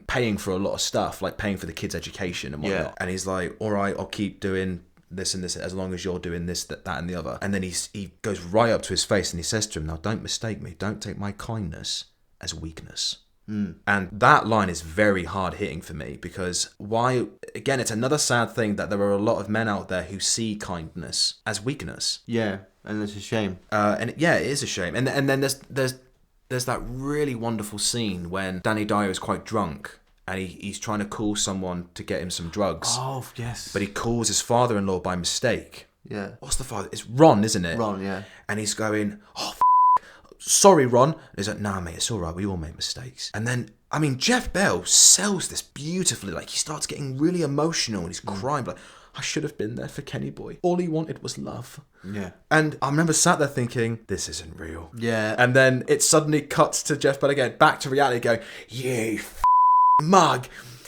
paying for a lot of stuff, like paying for the kid's education and whatnot. Yeah. And he's like, "All right, I'll keep doing this and this as long as you're doing this, that, and the other." And then he goes right up to his face and he says to him, "Now, don't mistake me. Don't take my kindness as weakness." And that line is very hard hitting for me because again, it's another sad thing that there are a lot of men out there who see kindness as weakness. Yeah, and it's a shame. It is a shame. And then there's that really wonderful scene when Danny Dyer is quite drunk and he's trying to call someone to get him some drugs. Oh, yes. But he calls his father-in-law by mistake. Yeah. What's the father? It's Ron, isn't it? Ron, yeah. And he's going, "Oh, sorry, Ron." And he's like, "Nah, mate, it's all right. We all make mistakes." And then I mean, Jeff Bell sells this beautifully. Like, he starts getting really emotional and he's crying. Like, I should have been there for Kenny Boy. All he wanted was love. Yeah. And I remember sat there thinking, this isn't real. Yeah. And then it suddenly cuts to Jeff Bell again, back to reality, going, you mug.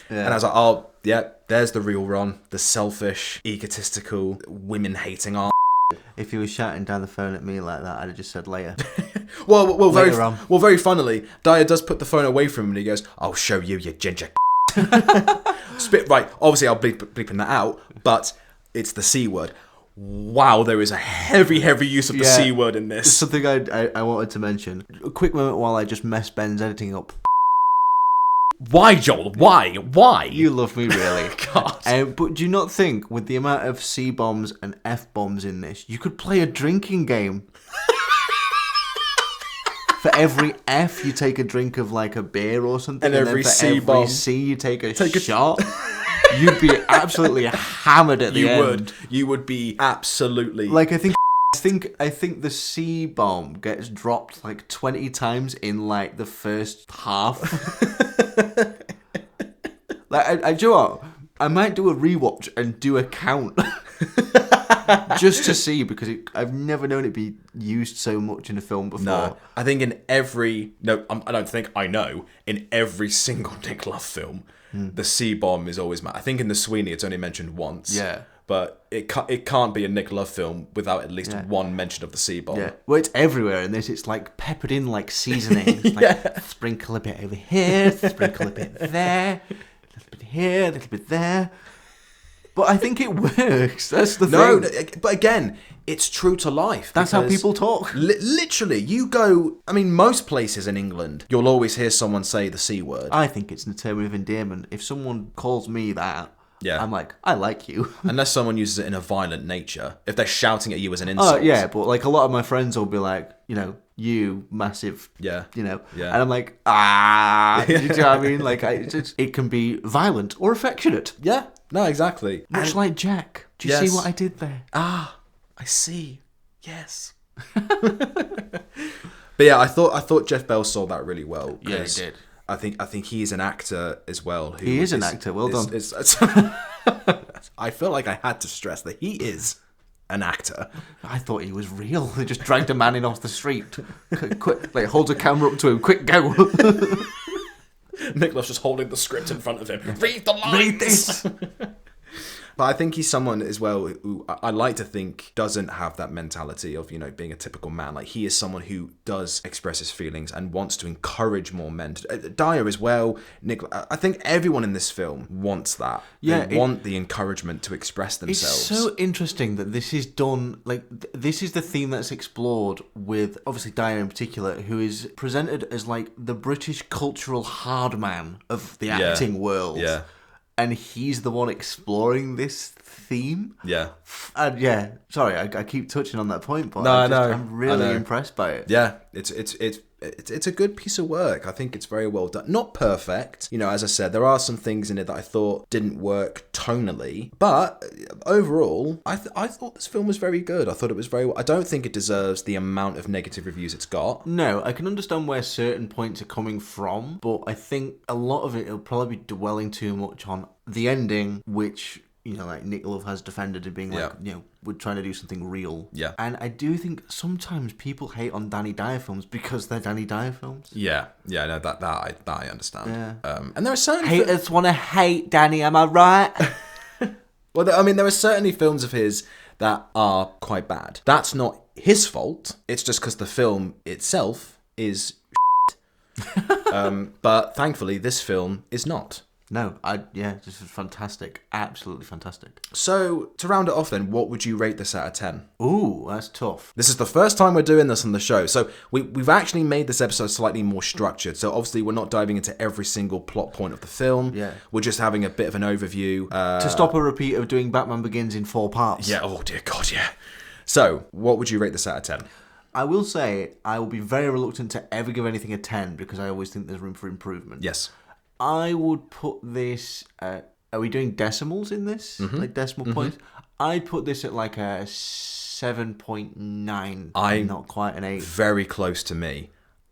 Yeah. And I was like, oh, yeah, there's the real Ron. The selfish, egotistical, women-hating arse. If he was shouting down the phone at me like that, I'd have just said later. Very funnily, Dyer does put the phone away from him and he goes, I'll show you, you ginger. Spit right. Obviously, I'll bleeping that out, but it's the C word. Wow, there is a heavy use of the C word in this. Something I wanted to mention. A quick moment while I just mess Ben's editing up. Why, Joel? Why? You love me, really. God. But do you not think, with the amount of C-bombs and F-bombs in this, you could play a drinking game? For every F, you take a drink of like a beer or something, and every C-bomb, C, you take a shot. You'd be absolutely hammered at the end. You would be absolutely. Like, I think the C bomb gets dropped like 20 times in like the first half. Like, do you know what? I might do a rewatch and do a count. Just to see, because I've never known it be used so much in a film before. No, I think in every single Nick Love film, the C-bomb is always I think in the Sweeney it's only mentioned once. Yeah. But it can't be a Nick Love film without at least one mention of the C-bomb. Yeah. Well, it's everywhere in this. It's like peppered in like seasoning. It's like sprinkle a bit over here, sprinkle a bit there, a little bit here, a little bit there. But I think it works. That's the thing. No, but again, it's true to life. That's how people talk. Literally, you go... I mean, most places in England, you'll always hear someone say the C word. I think it's a term of endearment. If someone calls me that, I'm like, I like you. Unless someone uses it in a violent nature. If they're shouting at you as an insult. Oh, yeah, but like a lot of my friends will be like, you massive, and I'm like, ah, do you know what I mean? Like, it can be violent or affectionate. Yeah, no, exactly. Much like Jack. Do you see what I did there? Ah, I see. Yes. But yeah, I thought Jeff Bell sold that really well. Yeah, he did. I think he is an actor as well. He is an actor. Well done. I feel like I had to stress that he is an actor. I thought he was real. They just dragged a man in off the street. Quick, like holds a camera up to him. Quick, go. Nicholas just holding the script in front of him. Read the lines. Read this. But I think he's someone as well who I like to think doesn't have that mentality of, being a typical man. Like, he is someone who does express his feelings and wants to encourage more men. Dyer as well. I think everyone in this film wants that. Yeah, they want the encouragement to express themselves. It's so interesting that this is done, like, this is the theme that's explored with, obviously, Dyer in particular, who is presented as, like, the British cultural hard man of the acting world. Yeah. And he's the one exploring this theme. Yeah. And sorry, I keep touching on that point, but I'm really impressed by it. Yeah, it's a good piece of work. I think it's very well done. Not perfect. As I said, there are some things in it that I thought didn't work tonally, but overall, I thought this film was very good. I thought it was very well. I don't think it deserves the amount of negative reviews it's got. No, I can understand where certain points are coming from, but I think a lot of it'll probably be dwelling too much on the ending, which, like Nick Love has defended it being like, we're trying to do something real. Yeah. And I do think sometimes people hate on Danny Dyer films because they're Danny Dyer films. Yeah. Yeah, no, that I understand. Yeah. And there are certain... Haters want to hate Danny, am I right? Well, there are certainly films of his that are quite bad. That's not his fault. It's just because the film itself is but thankfully, this film is not. No, this is fantastic. Absolutely fantastic. So, to round it off then, what would you rate this out of 10? Ooh, that's tough. This is the first time we're doing this on the show, so we've actually made this episode slightly more structured. So, obviously, we're not diving into every single plot point of the film. Yeah. We're just having a bit of an overview. To stop a repeat of doing Batman Begins in 4 parts. Yeah, oh dear God, yeah. So, what would you rate this out of 10? I will say, I will be very reluctant to ever give anything a 10 because I always think there's room for improvement. Yes. I would put this... are we doing decimals in this? Mm-hmm. Like decimal points? I'd put this at like a 7.9. Not quite an 8. Very close to me.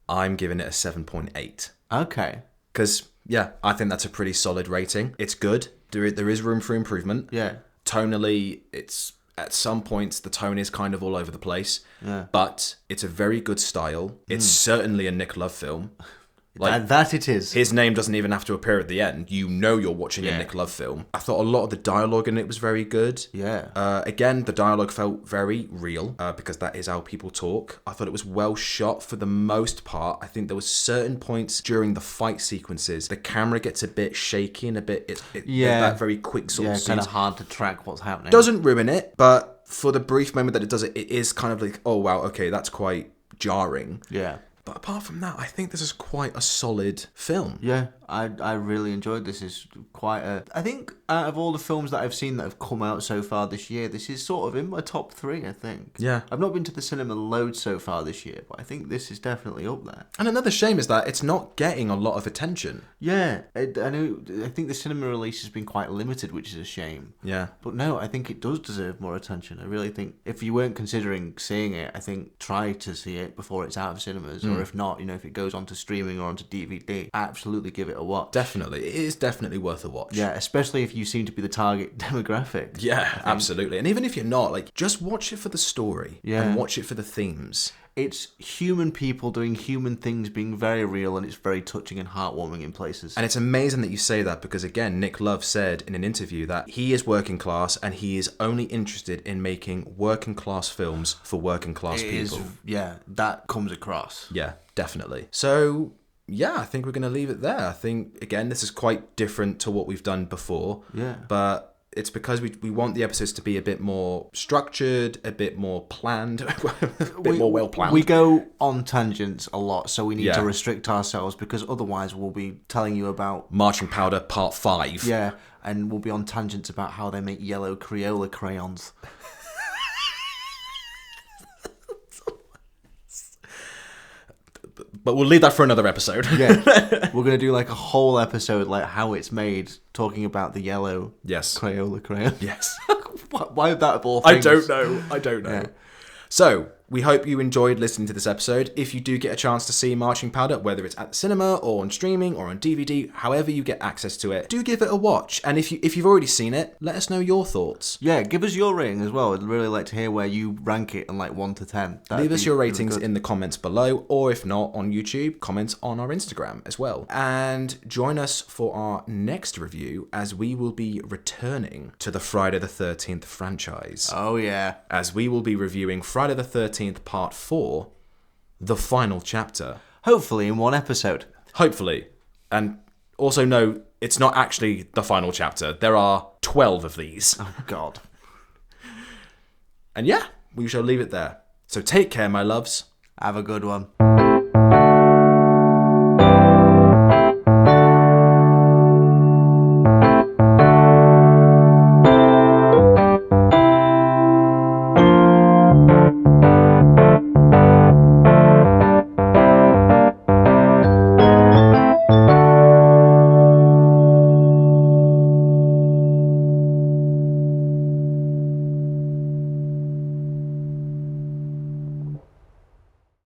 I'm giving it a 7.8. Okay. Because, yeah, I think that's a pretty solid rating. It's good. There is room for improvement. Yeah. Tonally, it's... At some points, the tone is kind of all over the place. Yeah. But it's a very good style. It's certainly a Nick Love film. Like, that it is. His name doesn't even have to appear at the end. You know you're watching a Nick Love film. I thought a lot of the dialogue in it was very good. Yeah. Again, the dialogue felt very real because that is how people talk. I thought it was well shot for the most part. I think there was certain points during the fight sequences, the camera gets a bit shaky and a bit... that very quick sort of kind of hard to track what's happening. Doesn't ruin it, but for the brief moment that it does it, it is kind of like, oh wow, okay, that's quite jarring. Yeah. But apart from that, I think this is quite a solid film. Yeah, I really enjoyed this. It's quite a... I think out of all the films that I've seen that have come out so far this year, this is sort of in my top 3, I think. Yeah. I've not been to the cinema loads so far this year, but I think this is definitely up there. And another shame is that it's not getting a lot of attention. Yeah, I think the cinema release has been quite limited, which is a shame. Yeah. But no, I think it does deserve more attention. I really think if you weren't considering seeing it, I think try to see it before it's out of cinemas. Or if not, if it goes onto streaming or onto DVD, absolutely give it a watch. Definitely. It is definitely worth a watch. Yeah, especially if you seem to be the target demographic. Yeah, absolutely. And even if you're not, like, just watch it for the story. Yeah. And watch it for the themes. It's human people doing human things, being very real, and it's very touching and heartwarming in places. And it's amazing that you say that because, again, Nick Love said in an interview that he is working class and he is only interested in making working class films for working class people. Yeah, that comes across. Yeah, definitely. So, yeah, I think we're going to leave it there. I think, again, this is quite different to what we've done before. Yeah. But it's because we want the episodes to be a bit more structured, a bit more planned, a bit more well planned. We go on tangents a lot, so we need to restrict ourselves because otherwise we'll be telling you about Marching Powder Part 5. Yeah, and we'll be on tangents about how they make yellow Crayola crayons. But we'll leave that for another episode. Yeah, we're going to do like a whole episode, like how it's made, talking about the yellow Crayola crayon. Yes. Why that of all things? I don't know. Yeah. So, we hope you enjoyed listening to this episode. If you do get a chance to see Marching Powder, whether it's at the cinema or on streaming or on DVD, however you get access to it, do give it a watch. And if you've already seen it, let us know your thoughts. Yeah, give us your rating as well. I'd really like to hear where you rank it on like 1 to 10. Leave us your ratings in the comments below, or if not on YouTube, comments on our Instagram as well. And join us for our next review as we will be returning to the Friday the 13th franchise. Oh yeah. As we will be reviewing Friday the 13th Part 4, the final chapter. Hopefully in one episode. Hopefully. And also know, it's not actually the final chapter. There are 12 of these. Oh, God. And yeah, we shall leave it there. So take care, my loves. Have a good one.